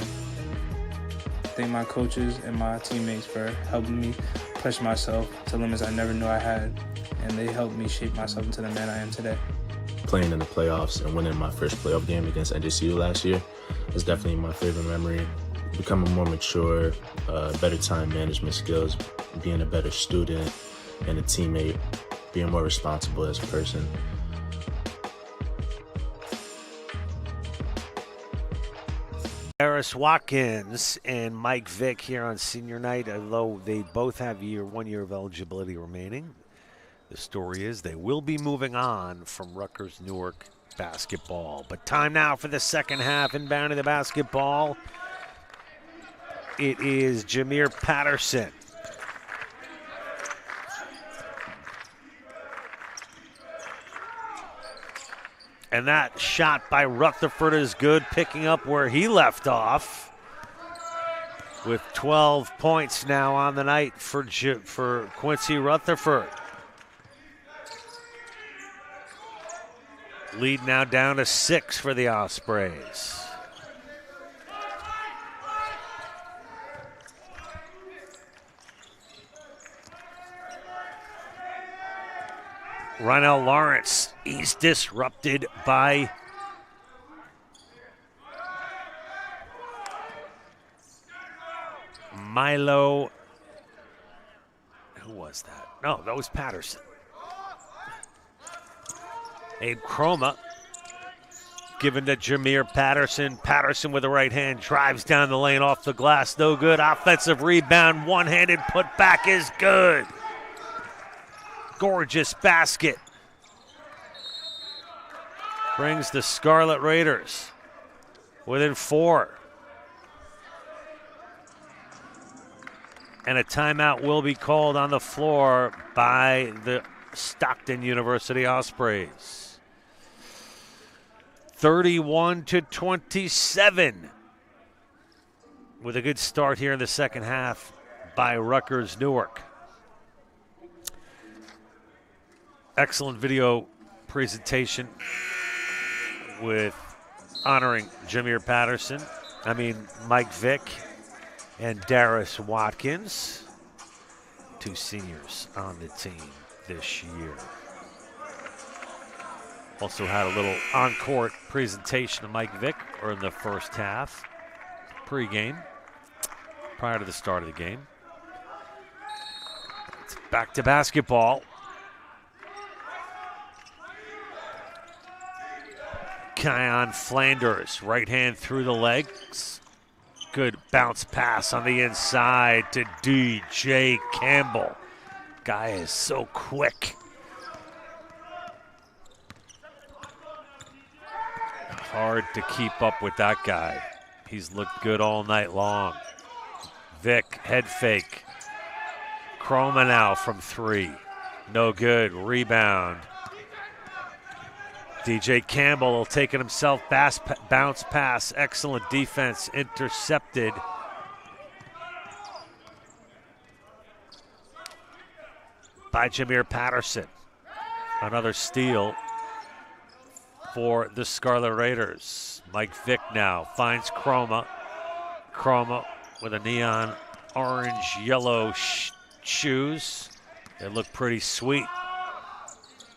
Speaker 3: I thank my coaches and my teammates for helping me push myself to limits I never knew I had, and they helped me shape myself into the man I am today.
Speaker 4: Playing in the playoffs and winning my first playoff game against NJAC last year is definitely my favorite memory. Becoming more mature, better time management skills, being a better student and a teammate, being more responsible as a person.
Speaker 1: Darius Watkins and Mike Vick here on senior night, although they both have 1 year of eligibility remaining. The story is they will be moving on from Rutgers Newark basketball. But time now for the second half. Inbounding the basketball, it is Jameer Patterson. And that shot by Rutherford is good, picking up where he left off. With 12 points now on the night for Quincy Rutherford. Lead now down to 6 for the Ospreys. Rynell Lawrence, he's disrupted by Milo. Who was that? No, that was Patterson. Abe Chroma given to Jameer Patterson. Patterson with the right hand drives down the lane off the glass. No good. Offensive rebound. One-handed putback is good. Gorgeous basket. Brings the Scarlet Raiders within 4. And a timeout will be called on the floor by the Stockton University Ospreys. 31-27. With a good start here in the second half by Rutgers Newark. Excellent video presentation with honoring Jameer Patterson. Mike Vick and Darius Watkins, 2 seniors on the team this year. Also had a little on-court presentation of Mike Vick in the first half, pre-game, prior to the start of the game. It's back to basketball. Kion Flanders, right hand through the legs. Good bounce pass on the inside to DJ Campbell. Guy is so quick. Hard to keep up with that guy. He's looked good all night long. Vick, head fake. Chroma now from 3. No good. Rebound. DJ Campbell will take it himself. Bounce pass. Excellent defense. Intercepted. By Jameer Patterson. Another steal for the Scarlet Raiders. Mike Vick now finds Chroma. Chroma with a neon orange yellow shoes. They look pretty sweet.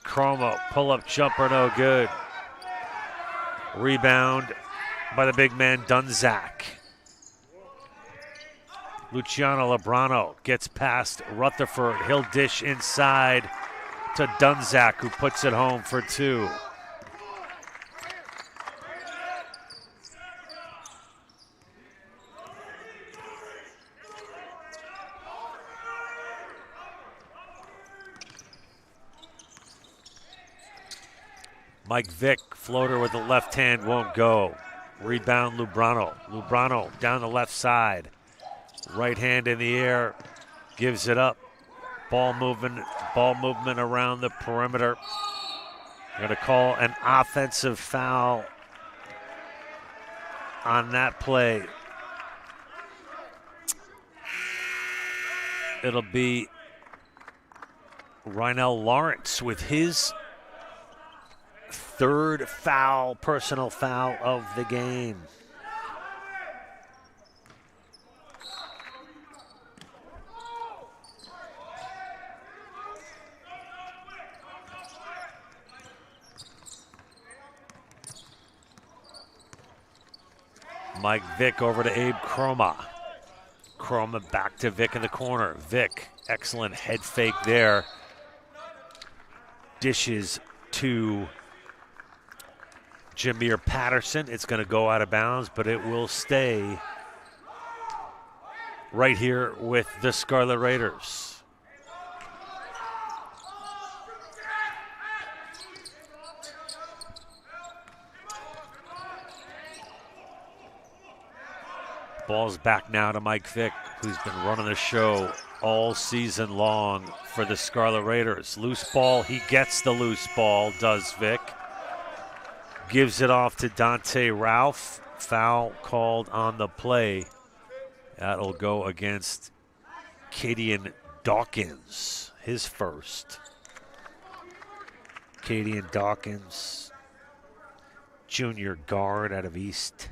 Speaker 1: Chroma, pull-up jumper, no good. Rebound by the big man, Dunzak. Luciano Lebrano gets past Rutherford. He'll dish inside to Dunzak, who puts it home for 2. Mike Vick, floater with the left hand, won't go. Rebound Lubrano. Lubrano down the left side. Right hand in the air, gives it up. Ball movement around the perimeter. Going to call an offensive foul on that play. It'll be Rynell Lawrence with his 3rd foul, personal foul of the game. Mike Vick over to Abe Chroma. Chroma back to Vick in the corner. Vick, excellent head fake there. Dishes to Jameer Patterson. It's going to go out of bounds, but it will stay right here with the Scarlet Raiders. Ball's back now to Mike Vick, who's been running the show all season long for the Scarlet Raiders. Loose ball, he gets the loose ball, does Vick. Gives it off to Dante Ralph. Foul called on the play. That'll go against Cadian Dawkins, his first. Cadian Dawkins, junior guard out of East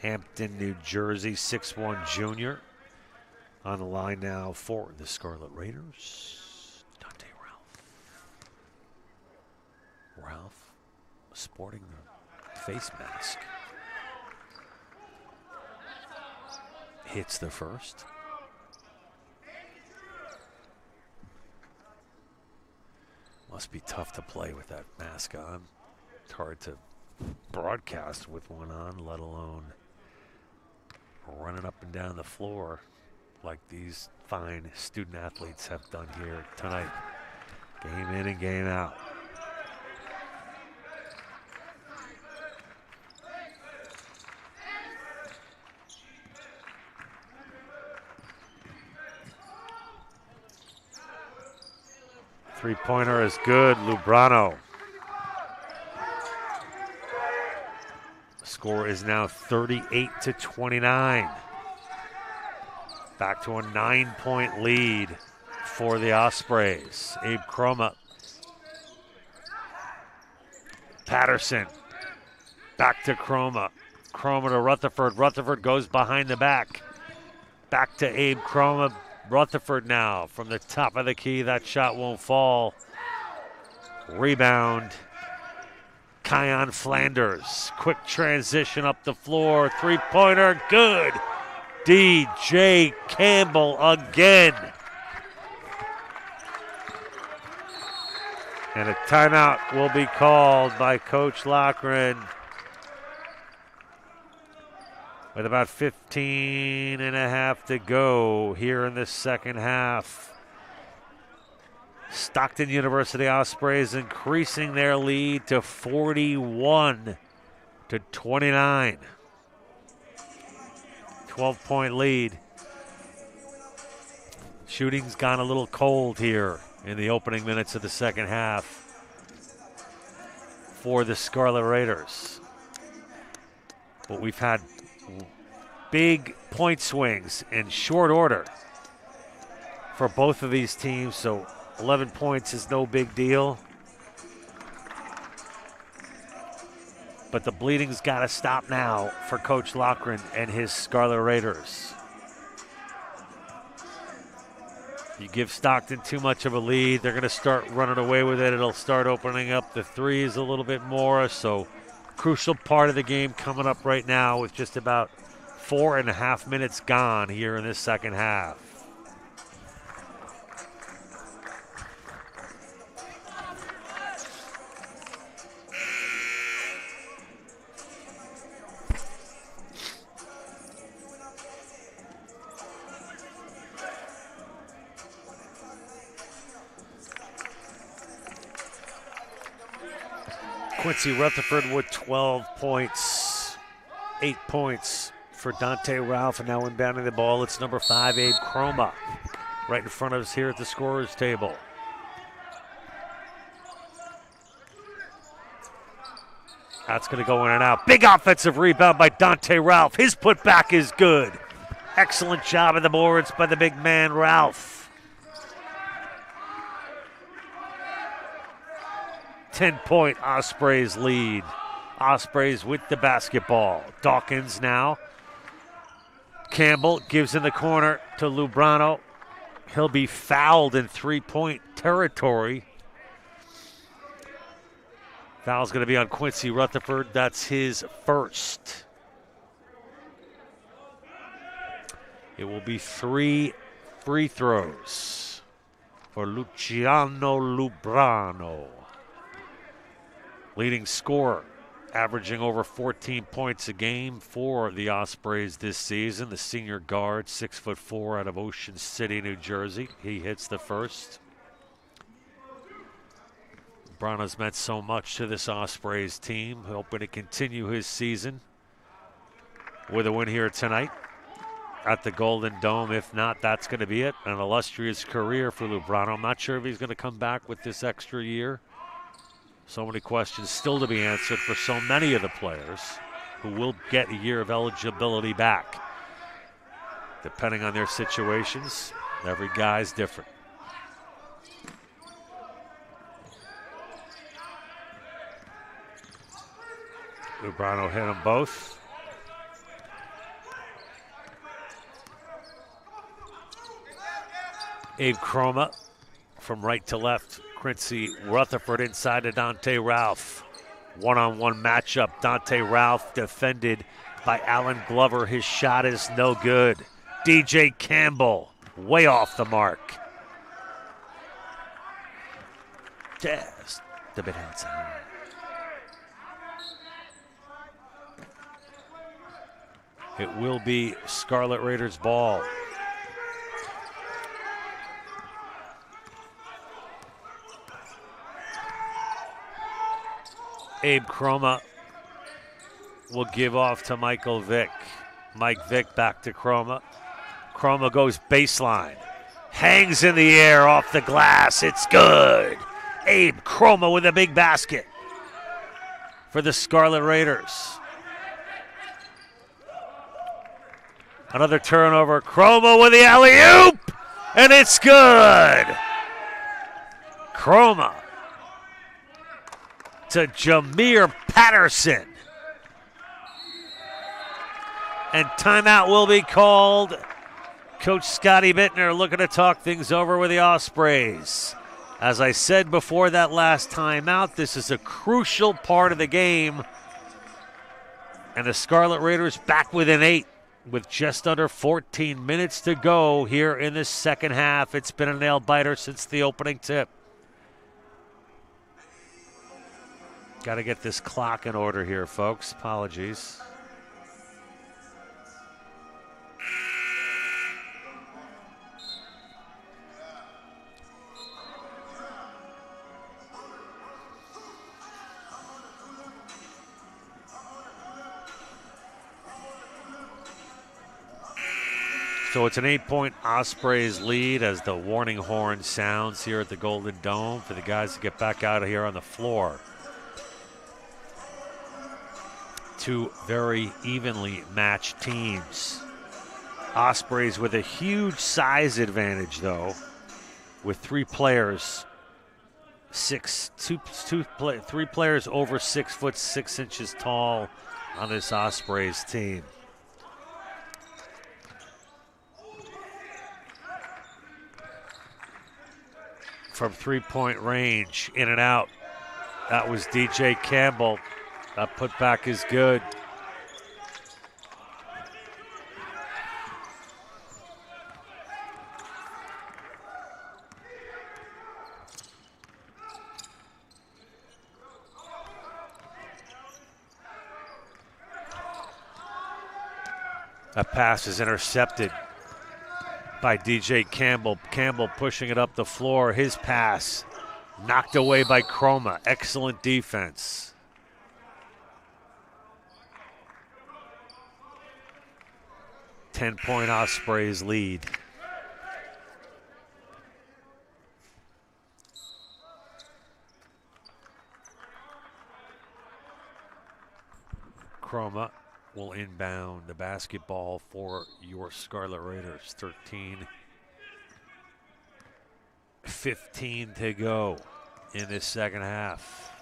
Speaker 1: Hampton, New Jersey, 6'1" junior. On the line now for the Scarlet Raiders, Dante Ralph. Ralph sporting the face mask. Hits the first. Must be tough to play with that mask on. It's hard to broadcast with one on, let alone running up and down the floor like these fine student athletes have done here tonight. Game in and game out. Three-pointer is good, Lubrano. Score is now 38-29. Back to a 9-point lead for the Ospreys. Abe Chroma. Patterson. Back to Chroma. Chroma to Rutherford. Rutherford goes behind the back. Back to Abe Chroma. Rutherford now from the top of the key. That shot won't fall. Rebound. Kion Flanders. Quick transition up the floor. Three-pointer. Good. DJ Campbell again. And a timeout will be called by Coach Loughran. With about 15 and a half to go here in the second half. Stockton University Ospreys increasing their lead to 41-29. 12-point lead. Shooting's gone a little cold here in the opening minutes of the second half for the Scarlet Raiders. But we've had big point swings in short order for both of these teams, so 11 points is no big deal. But the bleeding's got to stop now for Coach Loughran and his Scarlet Raiders. You give Stockton too much of a lead, they're going to start running away with it. It'll start opening up the threes a little bit more. So crucial part of the game coming up right now with just about 4.5 minutes gone here in this second half. Quincy Rutherford with 12 points, 8 points for Dante Ralph, and now inbounding the ball, it's number 5, Abe Chroma, right in front of us here at the scorer's table. That's going to go in and out. Big offensive rebound by Dante Ralph. His putback is good. Excellent job of the boards by the big man, Ralph. 10-point Ospreys lead. Ospreys with the basketball. Dawkins now. Campbell gives in the corner to Lubrano. He'll be fouled in three-point territory. Foul's going to be on Quincy Rutherford. That's his first. It will be 3 free throws for Luciano Lubrano. Leading scorer, averaging over 14 points a game for the Ospreys this season. The senior guard, 6'4", out of Ocean City, New Jersey. He hits the first. Brana's meant so much to this Ospreys team. Hoping to continue his season with a win here tonight at the Golden Dome. If not, that's going to be it. An illustrious career for Lubrano. I'm not sure if he's going to come back with this extra year. So many questions still to be answered for so many of the players who will get a year of eligibility back. Depending on their situations, every guy's different. Lubrano hit them both. Abe Chroma from right to left. Quincy Rutherford inside to Dante Ralph. One-on-one matchup. Dante Ralph defended by Alan Glover. His shot is no good. DJ Campbell way off the mark. Just a bit outside. It will be Scarlet Raiders ball. Abe Chroma will give off to Michael Vick. Mike Vick back to Chroma. Chroma goes baseline. Hangs in the air off the glass. It's good. Abe Chroma with a big basket for the Scarlet Raiders. Another turnover. Chroma with the alley-oop. And it's good. Chroma to Jameer Patterson. And timeout will be called. Coach Scotty Bittner looking to talk things over with the Ospreys. As I said before that last timeout, this is a crucial part of the game. And the Scarlet Raiders back within 8 with just under 14 minutes to go here in the second half. It's been a nail-biter since the opening tip. Got to get this clock in order here, folks. Apologies. So it's an 8-point Ospreys lead as the warning horn sounds here at the Golden Dome for the guys to get back out of here on the floor. Two very evenly matched teams. Ospreys with a huge size advantage, though, with three players over 6 foot 6 inches tall on this Ospreys team. From 3-point range, in and out. That was DJ Campbell. That putback is good. That pass is intercepted by DJ Campbell. Campbell pushing it up the floor. His pass knocked away by Chroma. Excellent defense. Ten-point Ospreys lead. Chroma will inbound the basketball for your Scarlet Raiders. 13-15 to go in this second half.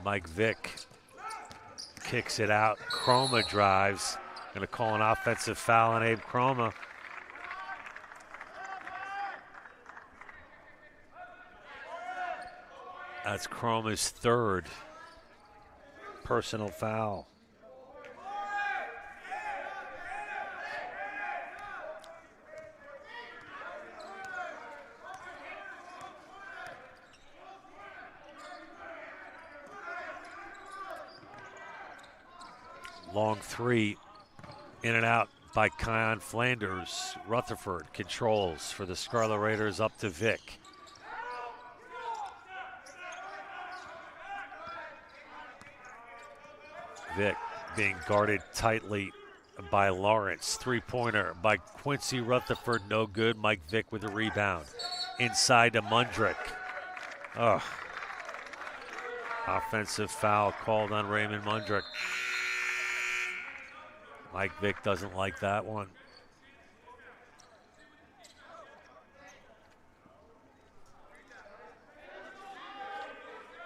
Speaker 1: Mike Vick kicks it out. Chroma drives. Going to call an offensive foul on Abe Chroma. That's Chroma's third personal foul. Long three, in and out by Kion Flanders. Rutherford controls for the Scarlet Raiders, up to Vick. Vick being guarded tightly by Lawrence. Three-pointer by Quincy Rutherford, no good. Mike Vick with a rebound. Inside to Mundrick. Oh. Offensive foul called on Raymond Mundrick. Mike Vick doesn't like that one.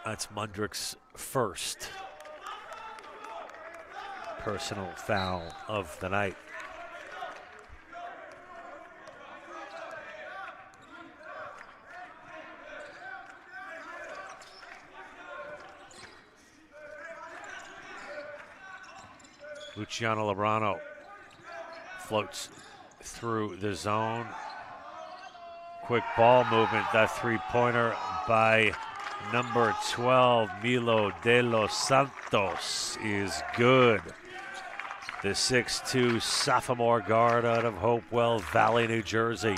Speaker 1: That's Mundrick's first personal foul of the night. Luciano Labrano floats through the zone. Quick ball movement. That three-pointer by number 12, Milo de los Santos, is good. The 6'2" sophomore guard out of Hopewell Valley, New Jersey.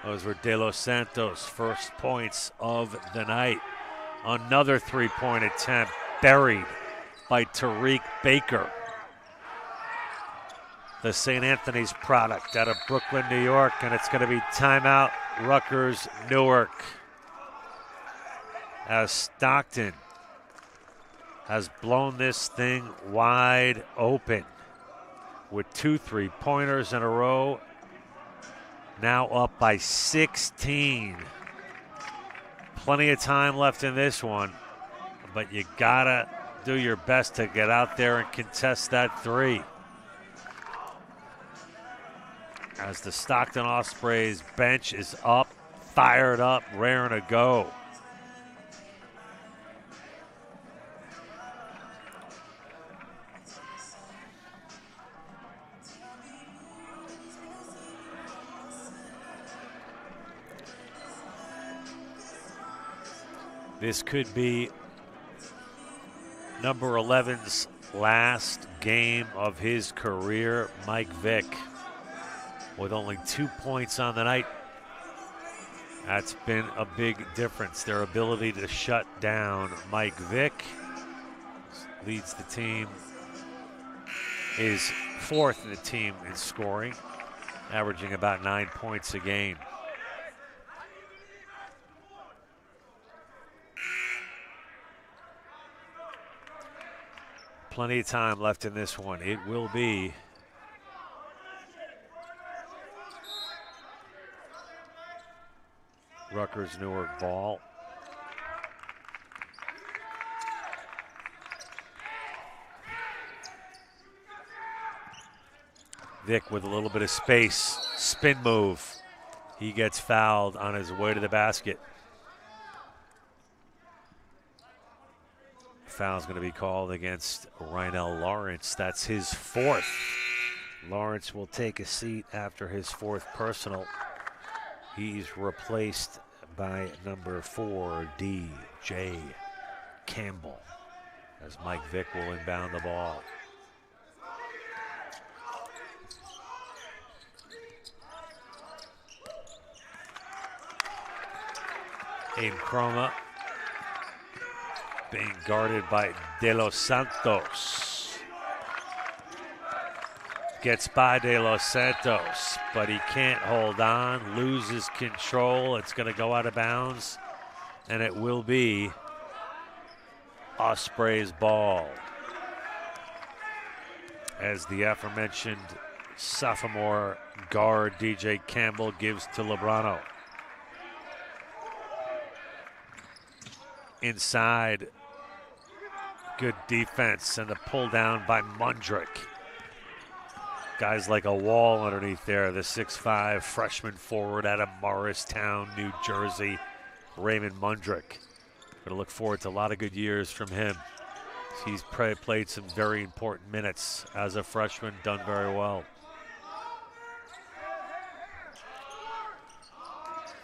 Speaker 1: Those were De Los Santos' first points of the night. Another three-point attempt buried by Tariq Baker. The St. Anthony's product out of Brooklyn, New York, and it's going to be timeout, Rutgers, Newark. As Stockton has blown this thing wide open with two three-pointers in a row. Now up by 16. Plenty of time left in this one, but you gotta do your best to get out there and contest that three. As the Stockton Ospreys bench is up, fired up, raring to go. This could be number 11's last game of his career. Mike Vick with only 2 points on the night. That's been a big difference. Their ability to shut down Mike Vick leads the team, is 4th in the team in scoring, averaging about 9 points a game. Plenty of time left in this one. It will be Rutgers Newark ball. Vick with a little bit of space, spin move. He gets fouled on his way to the basket. Foul's going to be called against Rhinell Lawrence. That's his 4th. Lawrence will take a seat after his 4th personal. He's replaced by number 4, DJ Campbell, as Mike Vick will inbound the ball. Abe Chroma being guarded by De Los Santos. Gets by De Los Santos, but he can't hold on, loses control. It's going to go out of bounds, and it will be Osprey's ball, as the aforementioned sophomore guard DJ Campbell gives to Lebrano. Inside, good defense, and the pull down by Mundrick. Guys like a wall underneath there. The 6'5" freshman forward out of Morristown, New Jersey, Raymond Mundrick. Going to look forward to a lot of good years from him. He's played some very important minutes as a freshman, done very well.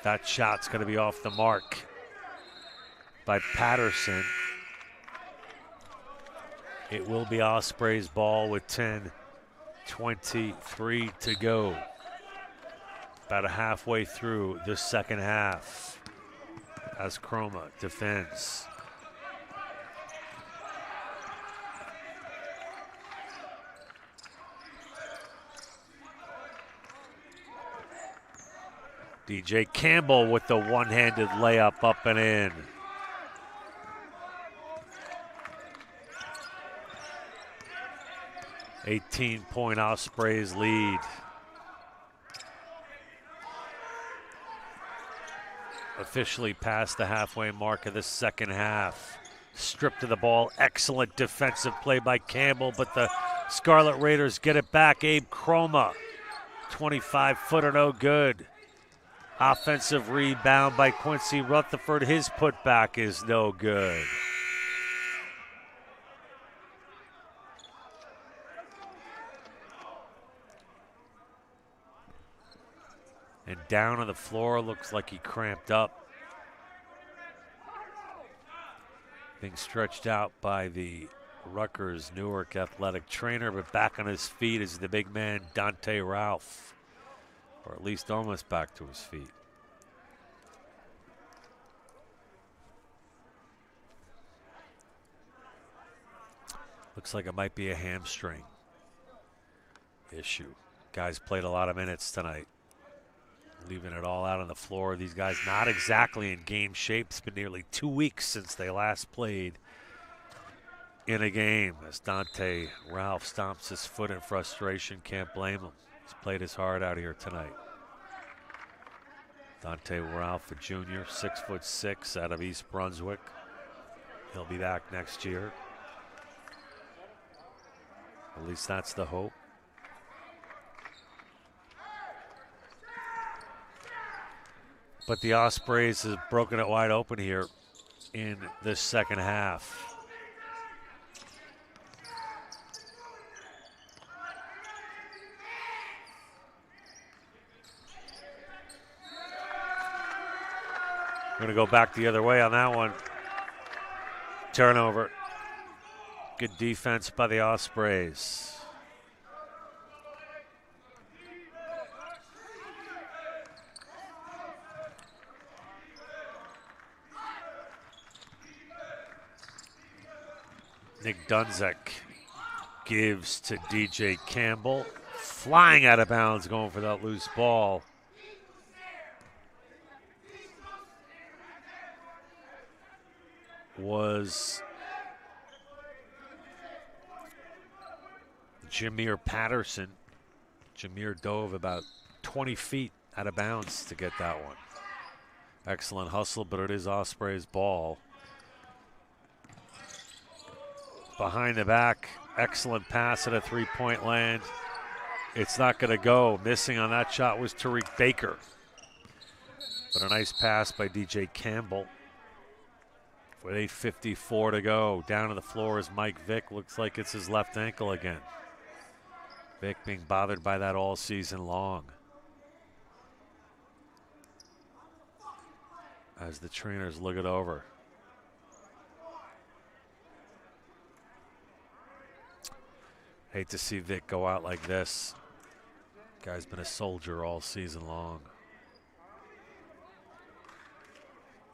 Speaker 1: That shot's going to be off the mark by Patterson. It will be Osprey's ball with 10:23 to go. About a halfway through the second half as Chroma defends. DJ Campbell with the one-handed layup up and in. $18-point Ospreys lead. Officially past the halfway mark of the second half. Stripped of the ball. Excellent defensive play by Campbell, but the Scarlet Raiders get it back. Abe Chroma, 25-footer, no good. Offensive rebound by Quincy Rutherford. His putback is no good. And down on the floor, looks like he cramped up. Being stretched out by the Rutgers Newark athletic trainer, but back on his feet is the big man, Dante Ralph. Or at least almost back to his feet. Looks like it might be a hamstring issue. Guys played a lot of minutes tonight. Leaving it all out on the floor. These guys not exactly in game shape. It's been nearly 2 weeks since they last played in a game. As Dante Ralph stomps his foot in frustration, can't blame him. He's played his heart out here tonight. Dante Ralph, a junior, 6'6", out of East Brunswick. He'll be back next year. At least that's the hope. But the Ospreys have broken it wide open here in the second half. We're going to go back the other way on that one. Turnover. Good defense by the Ospreys. Nick Dunzek gives to DJ Campbell. Flying out of bounds, going for that loose ball. Was Jameer Patterson. Jameer dove about 20 feet out of bounds to get that one. Excellent hustle, but it is Osprey's ball. Behind the back, excellent pass at a three-point land. It's not going to go. Missing on that shot was Tariq Baker. But a nice pass by DJ Campbell. With 8:54 to go, down to the floor is Mike Vick. Looks like it's his left ankle again. Vick being bothered by that all season long. As the trainers look it over. Hate to see Vick go out like this. Guy's been a soldier all season long.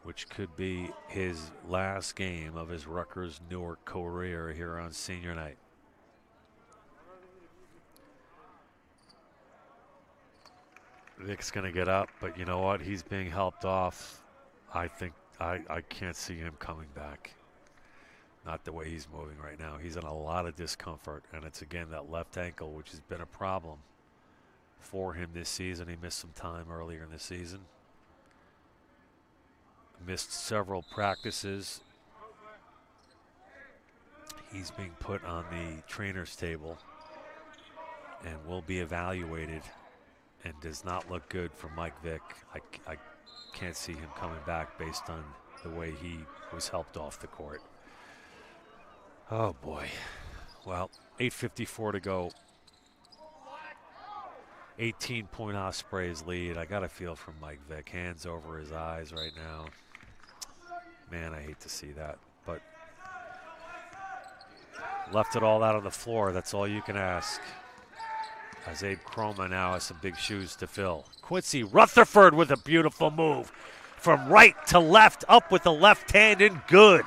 Speaker 1: Which could be his last game of his Rutgers Newark career here on senior night. Vick's going to get up, but you know what? He's being helped off. I think I can't see him coming back. Not the way he's moving right now. He's in a lot of discomfort, and it's again that left ankle, which has been a problem for him this season. He missed some time earlier in the season. Missed several practices. He's being put on the trainer's table and will be evaluated, and does not look good for Mike Vick. I can't see him coming back based on the way he was helped off the court. Oh boy. Well, 8:54 to go. 18-point Ospreys lead. I got a feel from Mike Vick. Hands over his eyes right now. Man, I hate to see that, but left it all out on the floor. That's all you can ask. As Abe Croma now has some big shoes to fill. Quincy Rutherford with a beautiful move. From right to left, up with the left hand and good.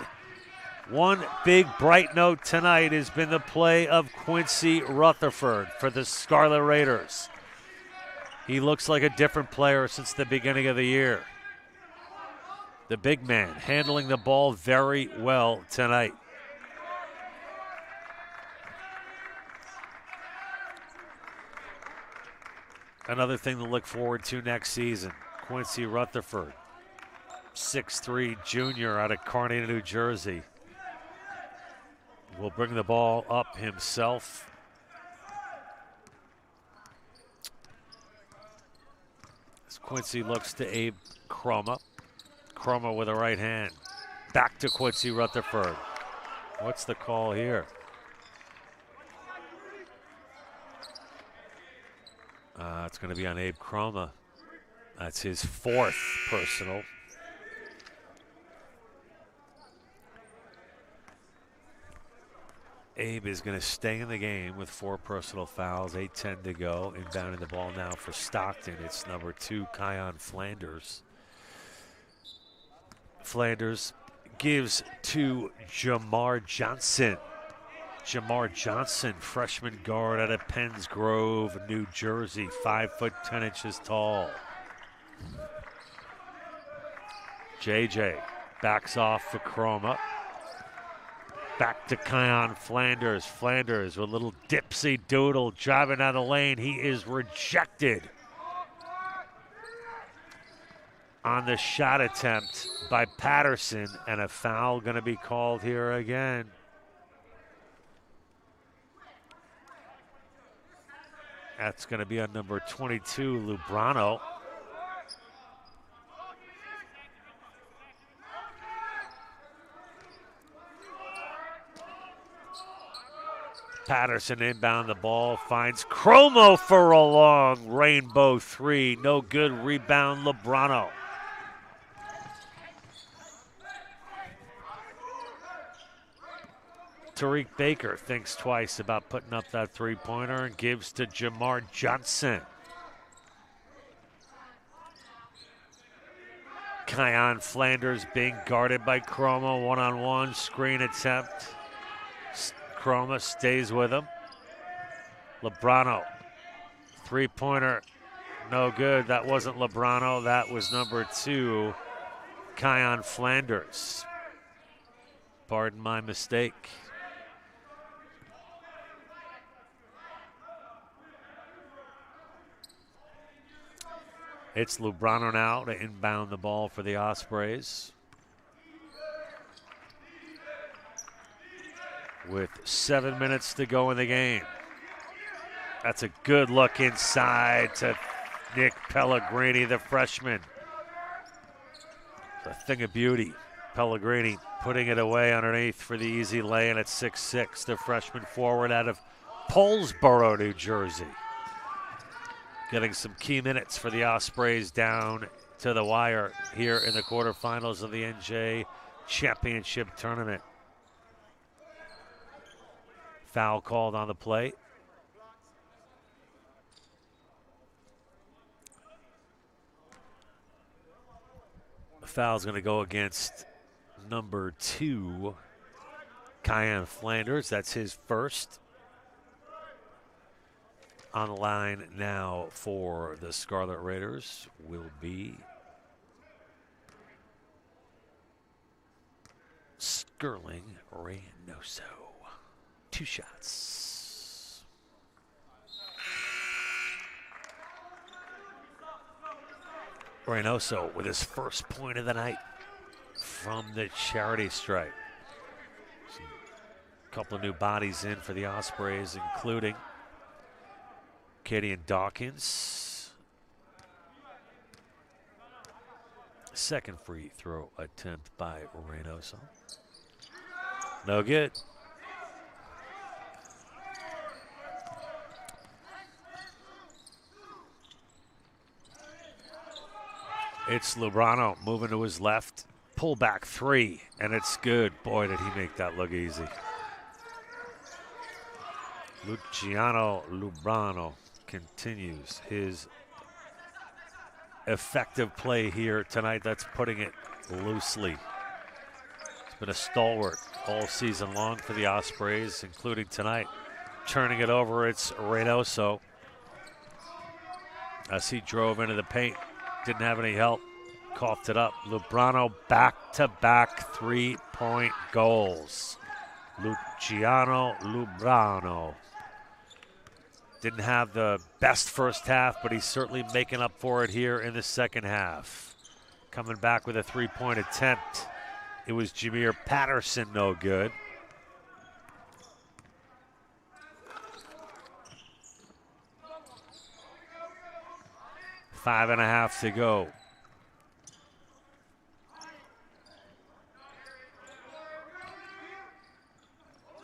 Speaker 1: One big bright note tonight has been the play of Quincy Rutherford for the Scarlet Raiders. He looks like a different player since the beginning of the year. The big man handling the ball very well tonight. Another thing to look forward to next season, Quincy Rutherford, 6'3" junior out of Kearney, New Jersey. Will bring the ball up himself. As Quincy looks to Abe Croma. Croma with a right hand. Back to Quincy Rutherford. What's the call here? It's going to be on Abe Croma. That's his fourth personal. Abe is going to stay in the game with 4 personal fouls, 8:10 to go. Inbounding the ball now for Stockton. It's number 2, Kion Flanders. Flanders gives to Jamar Johnson. Jamar Johnson, freshman guard out of Penns Grove, New Jersey, 5'10" tall. JJ backs off for Croma. Back to Kion Flanders. Flanders with a little dipsy doodle driving down the lane. He is rejected on the shot attempt by Patterson, and a foul going to be called here again. That's going to be on number 22, Lubrano. Patterson inbound the ball, finds Cromo for a long rainbow 3. No good, rebound Lubrano. Tariq Baker thinks twice about putting up that three-pointer and gives to Jamar Johnson. Kion Flanders being guarded by Cromo, one-on-one screen attempt. Chroma stays with him. Lebrano, three-pointer, no good. That wasn't Lebrano. That was number 2, Kion Flanders. Pardon my mistake. It's Lebrano now to inbound the ball for the Ospreys. With 7 minutes to go in the game. That's a good look inside to Nick Pellegrini, the freshman. It's a thing of beauty. Pellegrini putting it away underneath for the easy lay-in at 6'6", the freshman forward out of Paulsboro, New Jersey. Getting some key minutes for the Ospreys down to the wire here in the quarterfinals of the NJ Championship Tournament. Foul called on the play. The foul's going to go against number 2, Kion Flanders. That's his first. On the line now for the Scarlet Raiders will be Sterling Reynoso. 2 shots. Reynoso with his first point of the night from the charity stripe. A couple of new bodies in for the Ospreys, including Kadian Dawkins. Second free throw attempt by Reynoso. No good. It's Lebrano moving to his left. Pull back 3, and it's good. Boy, did he make that look easy. Luciano Lebrano continues his effective play here tonight. That's putting it loosely. He's been a stalwart all season long for the Ospreys, including tonight. Turning it over, it's Reynoso. As he drove into the paint, didn't have any help, coughed it up. Lebrano back-to-back 3-point goals. Luciano Lebrano. Didn't have the best first half, but he's certainly making up for it here in the second half. Coming back with a 3-point attempt. It was Jameer Patterson, no good. Five and a half to go.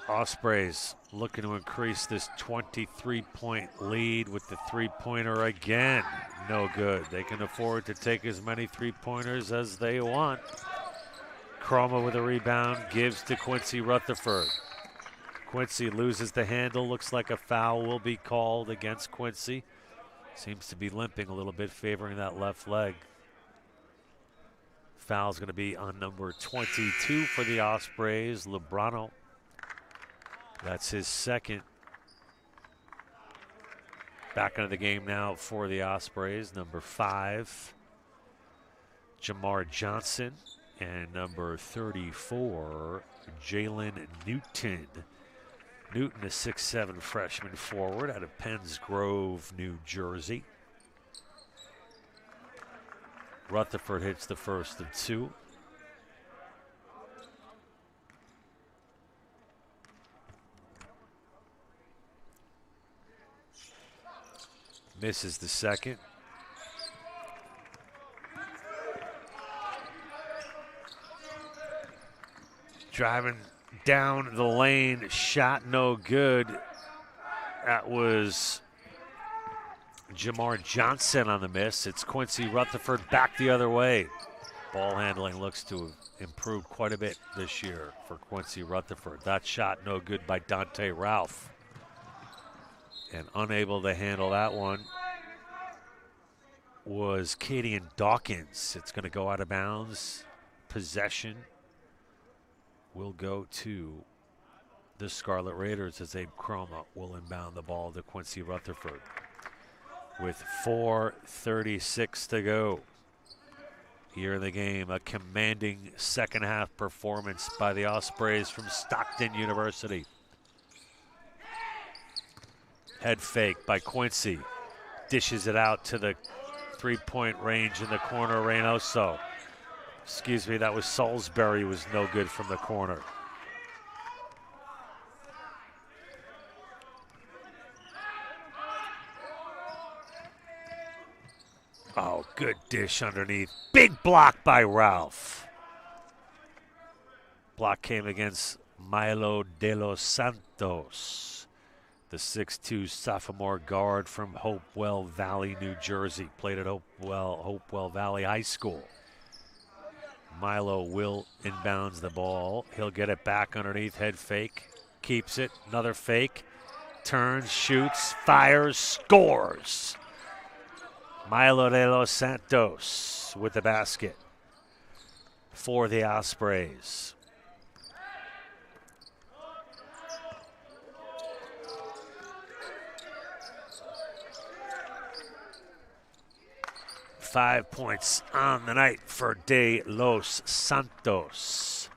Speaker 1: Ospreys looking to increase this 23-point lead with the three-pointer again. No good. They can afford to take as many three-pointers as they want. Chroma with a rebound, gives to Quincy Rutherford. Quincy loses the handle. Looks like a foul will be called against Quincy. Seems to be limping a little bit, favoring that left leg. Foul's going to be on number 22 for the Ospreys, Lebrano. That's his second. Back into the game now for the Ospreys, number 5, Jamar Johnson, and number 34, Jalen Newton. Newton, a 6'7" freshman forward out of Penns Grove, New Jersey. Rutherford hits the first of 2. Misses the second. Driving down the lane, shot no good. That was Jamar Johnson on the miss. It's Quincy Rutherford back the other way. Ball handling looks to have improved quite a bit this year for Quincy Rutherford. That shot no good by Dante Ralph. And unable to handle that one was Kadian Dawkins. It's going to go out of bounds. Possession will go to the Scarlet Raiders as Abe Chroma will inbound the ball to Quincy Rutherford with 4:36 to go here in the game. A commanding second half performance by the Ospreys from Stockton University. Head fake by Quincy. Dishes it out to the three-point range in the corner. Reynoso. Excuse me, that was Salisbury, was no good from the corner. Oh, good dish underneath. Big block by Ralph. Block came against Milo de los Santos, the 6'2 sophomore guard from Hopewell Valley, New Jersey. Played at Hopewell Valley High School. Milo will inbounds the ball. He'll get it back underneath. Head fake. Keeps it. Another fake. Turns, shoots, fires, scores. Milo de los Santos with the basket for the Ospreys. Five points on the night for De Los Santos.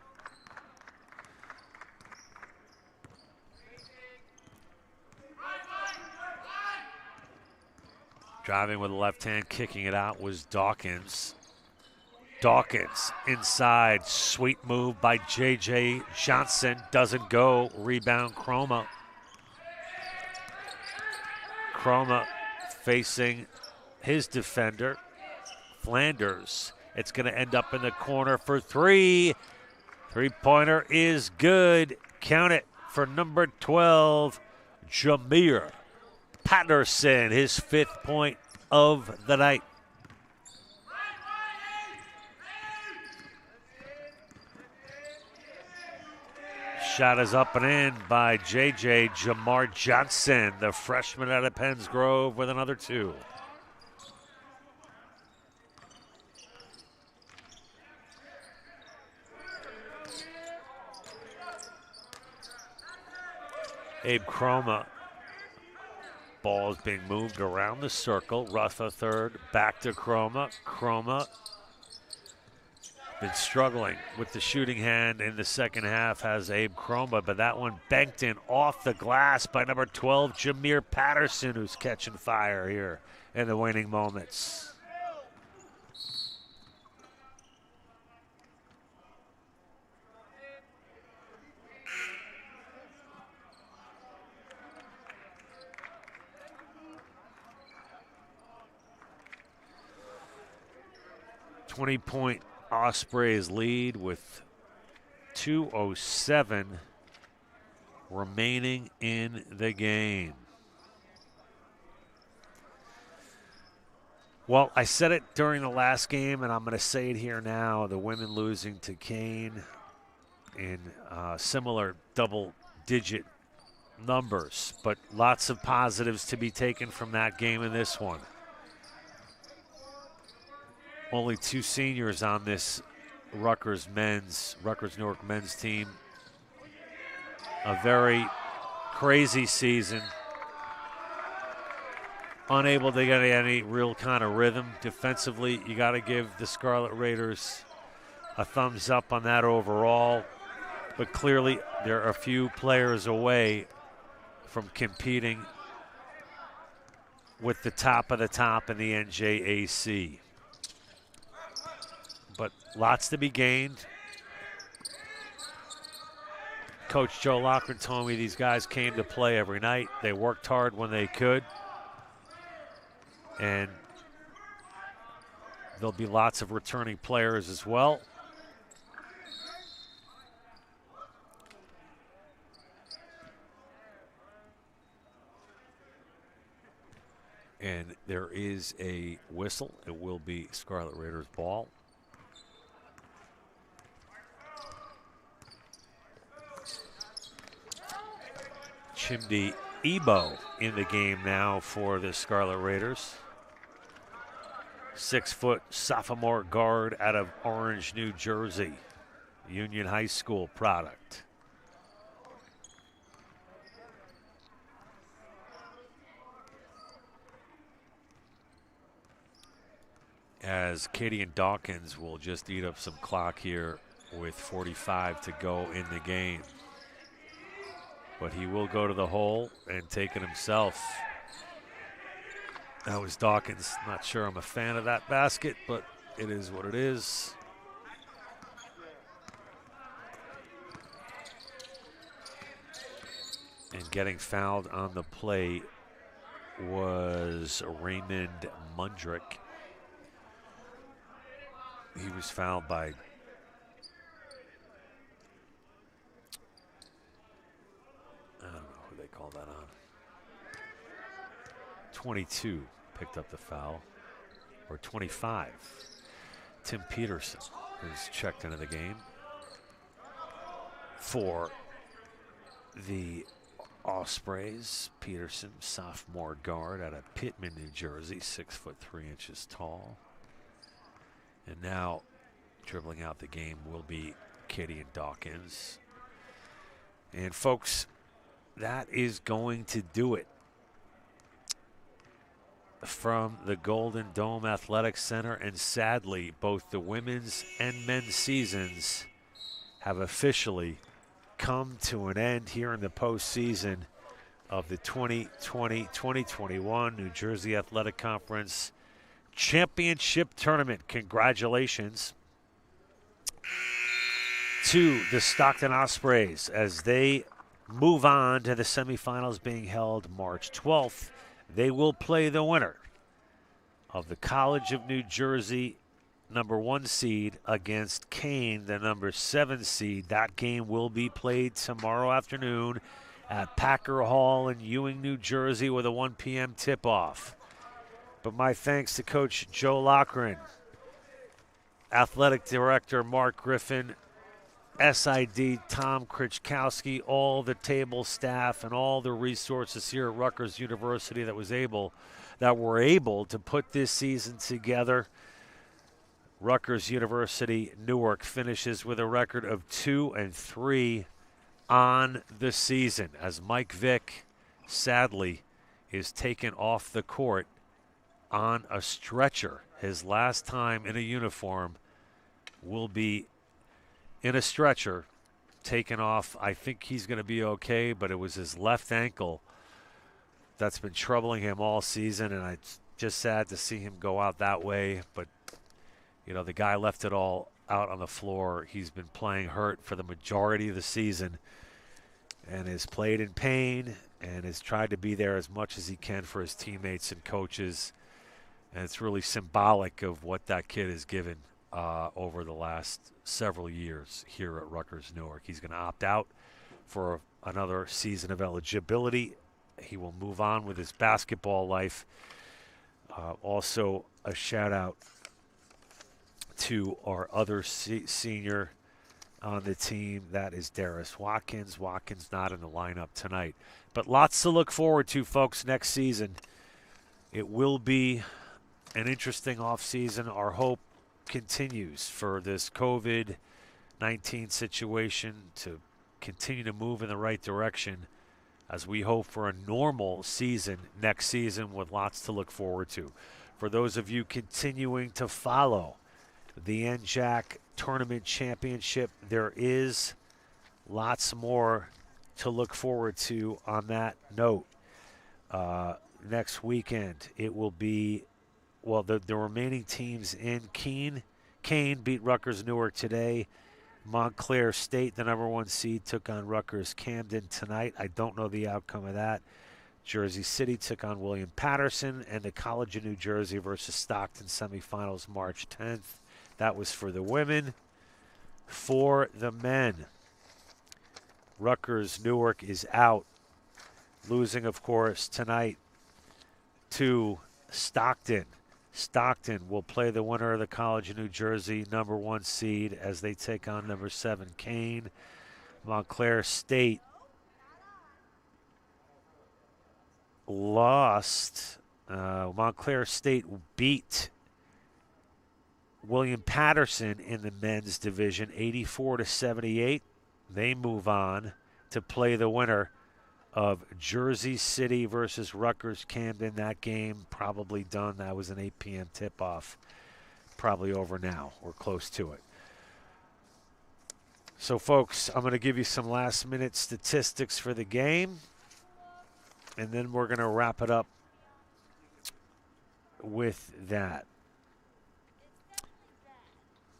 Speaker 1: Driving with the left hand, kicking it out was Dawkins. Dawkins inside, sweet move by J.J. Johnson, doesn't go, rebound Chroma. Chroma facing his defender, Flanders. It's going to end up in the corner for three. Three-pointer is good. Count it for number 12, Jameer Patterson, his 5th point of the night. Shot is up and in by J.J. Jamar Johnson, the freshman out of Penns Grove, with another 2. Abe Chroma. Ball is being moved around the circle. Rutherford back to Chroma. Chroma been struggling with the shooting hand in the second half, has Abe Chroma, but that one banked in off the glass by number 12, Jameer Patterson, who's catching fire here in the waning moments. Point Ospreys lead with 2:07 remaining in the game. Well, I said it during the last game, and I'm going to say it here now. The women losing to Kane in similar double-digit numbers, but lots of positives to be taken from that game and this one. Only 2 seniors on this Rutgers Newark men's team. A very crazy season. Unable to get any real kind of rhythm. Defensively, you got to give the Scarlet Raiders a thumbs up on that overall. But clearly, they're a few players away from competing with the top of the top in the NJAC. But lots to be gained. Coach Joe Lochran told me these guys came to play every night. They worked hard when they could. And there'll be lots of returning players as well. And there is a whistle. It will be Scarlet Raiders ball. Chimdi Ebo in the game now for the Scarlet Raiders. 6-foot sophomore guard out of Orange, New Jersey. Union High School product. as Katie and Dawkins will just eat up some clock here with 45 to go in the game. But he will go to the hole and take it himself. That was Dawkins. Not sure I'm a fan of that basket, but it is what it is. And getting fouled on the play was Raymond Mundrick. He was fouled by I don't know who they call that on. 22 picked up the foul, or 25. Tim Peterson is checked into the game for the Ospreys. Peterson, sophomore guard out of Pittman, New Jersey, 6'3" tall. And now dribbling out the game will be Katie and Dawkins. And folks, that is going to do it from the Golden Dome Athletic Center. And sadly, both the women's and men's seasons have officially come to an end here in the postseason of the 2020-2021 New Jersey Athletic Conference Championship Tournament. Congratulations to the Stockton Ospreys as they move on to the semifinals being held March 12th. They will play the winner of the College of New Jersey #1 seed against Kane, the #7 seed. That game will be played tomorrow afternoon at Packer Hall in Ewing, New Jersey with a 1 p.m. tip-off. But my thanks to Coach Joe Loughran, Athletic Director Mark Griffin, SID Tom Krichkowski, all the table staff and all the resources here at Rutgers University that were able to put this season together. Rutgers University Newark finishes with a record of 2-3 on the season as Mike Vick sadly is taken off the court on a stretcher. His last time in a uniform will be in a stretcher, taken off. I think he's going to be okay, but it was his left ankle that's been troubling him all season, and it's just sad to see him go out that way. But, you know, the guy left it all out on the floor. He's been playing hurt for the majority of the season and has played in pain and has tried to be there as much as he can for his teammates and coaches. And it's really symbolic of what that kid has given over the last several years here at Rutgers Newark. He's going to opt out for another season of eligibility. He will move on with his basketball life. Also, a shout out to our other senior on the team. That is Darius Watkins. Watkins not in the lineup tonight. But lots to look forward to, folks, next season. It will be an interesting offseason. Our hope continues for this COVID-19 situation to continue to move in the right direction as we hope for a normal season next season with lots to look forward to. For those of you continuing to follow the NJAC Tournament Championship, there is lots more to look forward to on that note. Next weekend, it will be, well, the remaining teams in Kane beat Rutgers Newark today. Montclair State, the #1 seed, took on Rutgers Camden tonight. I don't know the outcome of that. Jersey City took on William Patterson, and the College of New Jersey versus Stockton semifinals March 10th. That was for the women. For the men, Rutgers Newark is out, losing, of course, tonight to Stockton. Stockton will play the winner of the College of New Jersey #1 seed as they take on #7 Kane. Montclair State lost. Montclair State beat William Patterson in the men's division 84-78. They move on to play the winner of Jersey City versus Rutgers Camden. That game probably done. That was an 8 p.m. tip-off. probably over now or close to it. So, folks, I'm going to give you some last-minute statistics for the game, and then we're going to wrap it up with that.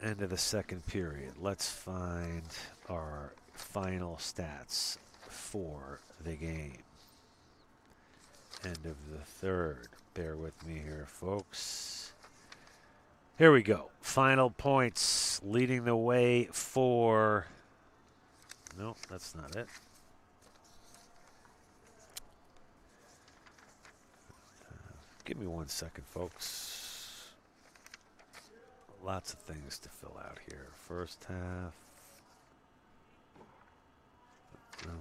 Speaker 1: End of the second period. Let's find our final stats for the game. End of the third. Bear with me here, folks. Here we go. Final points leading the way for... No, that's not it. Give me 1 second, folks. Lots of things to fill out here. First half. No.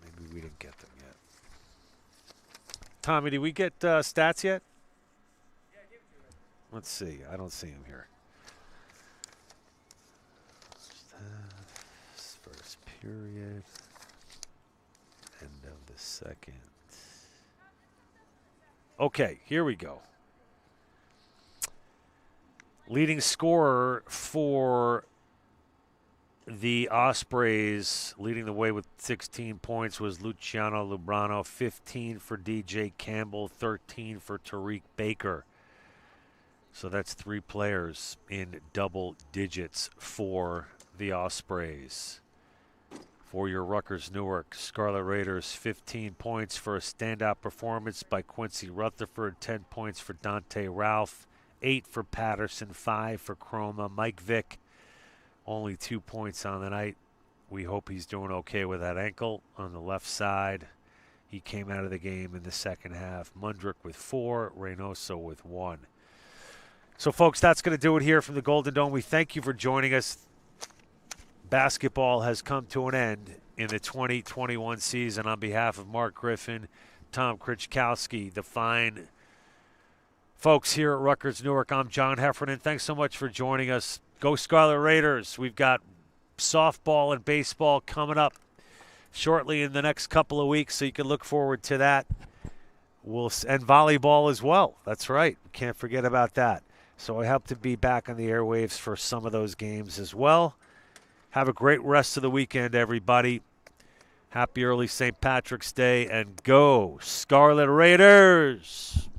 Speaker 1: Maybe we didn't get them yet. Tommy, did we get stats yet?
Speaker 2: Yeah, give it to me.
Speaker 1: Let's see. I don't see them here. First period. End of the second. Okay, here we go. Leading scorer for the Ospreys, leading the way with 16 points, was Luciano Lubrano. 15 for DJ Campbell, 13 for Tariq Baker. So that's 3 players in double digits for the Ospreys. For your Rutgers Newark Scarlet Raiders, 15 points for a standout performance by Quincy Rutherford, 10 points for Dante Ralph, 8 for Patterson, 5 for Chroma. Mike Vick, only 2 points on the night. We hope he's doing okay with that ankle on the left side. He came out of the game in the second half. Mundrick with 4, Reynoso with 1. So, folks, that's going to do it here from the Golden Dome. We thank you for joining us. Basketball has come to an end in the 2021 season. On behalf of Mark Griffin, Tom Krichkowski, the fine folks here at Rutgers Newark, I'm John Heffernan. Thanks so much for joining us. Go Scarlet Raiders. We've got softball and baseball coming up shortly in the next couple of weeks, so you can look forward to that. And volleyball as well. That's right. Can't forget about that. So I hope to be back on the airwaves for some of those games as well. Have a great rest of the weekend, everybody. Happy early St. Patrick's Day, and go Scarlet Raiders!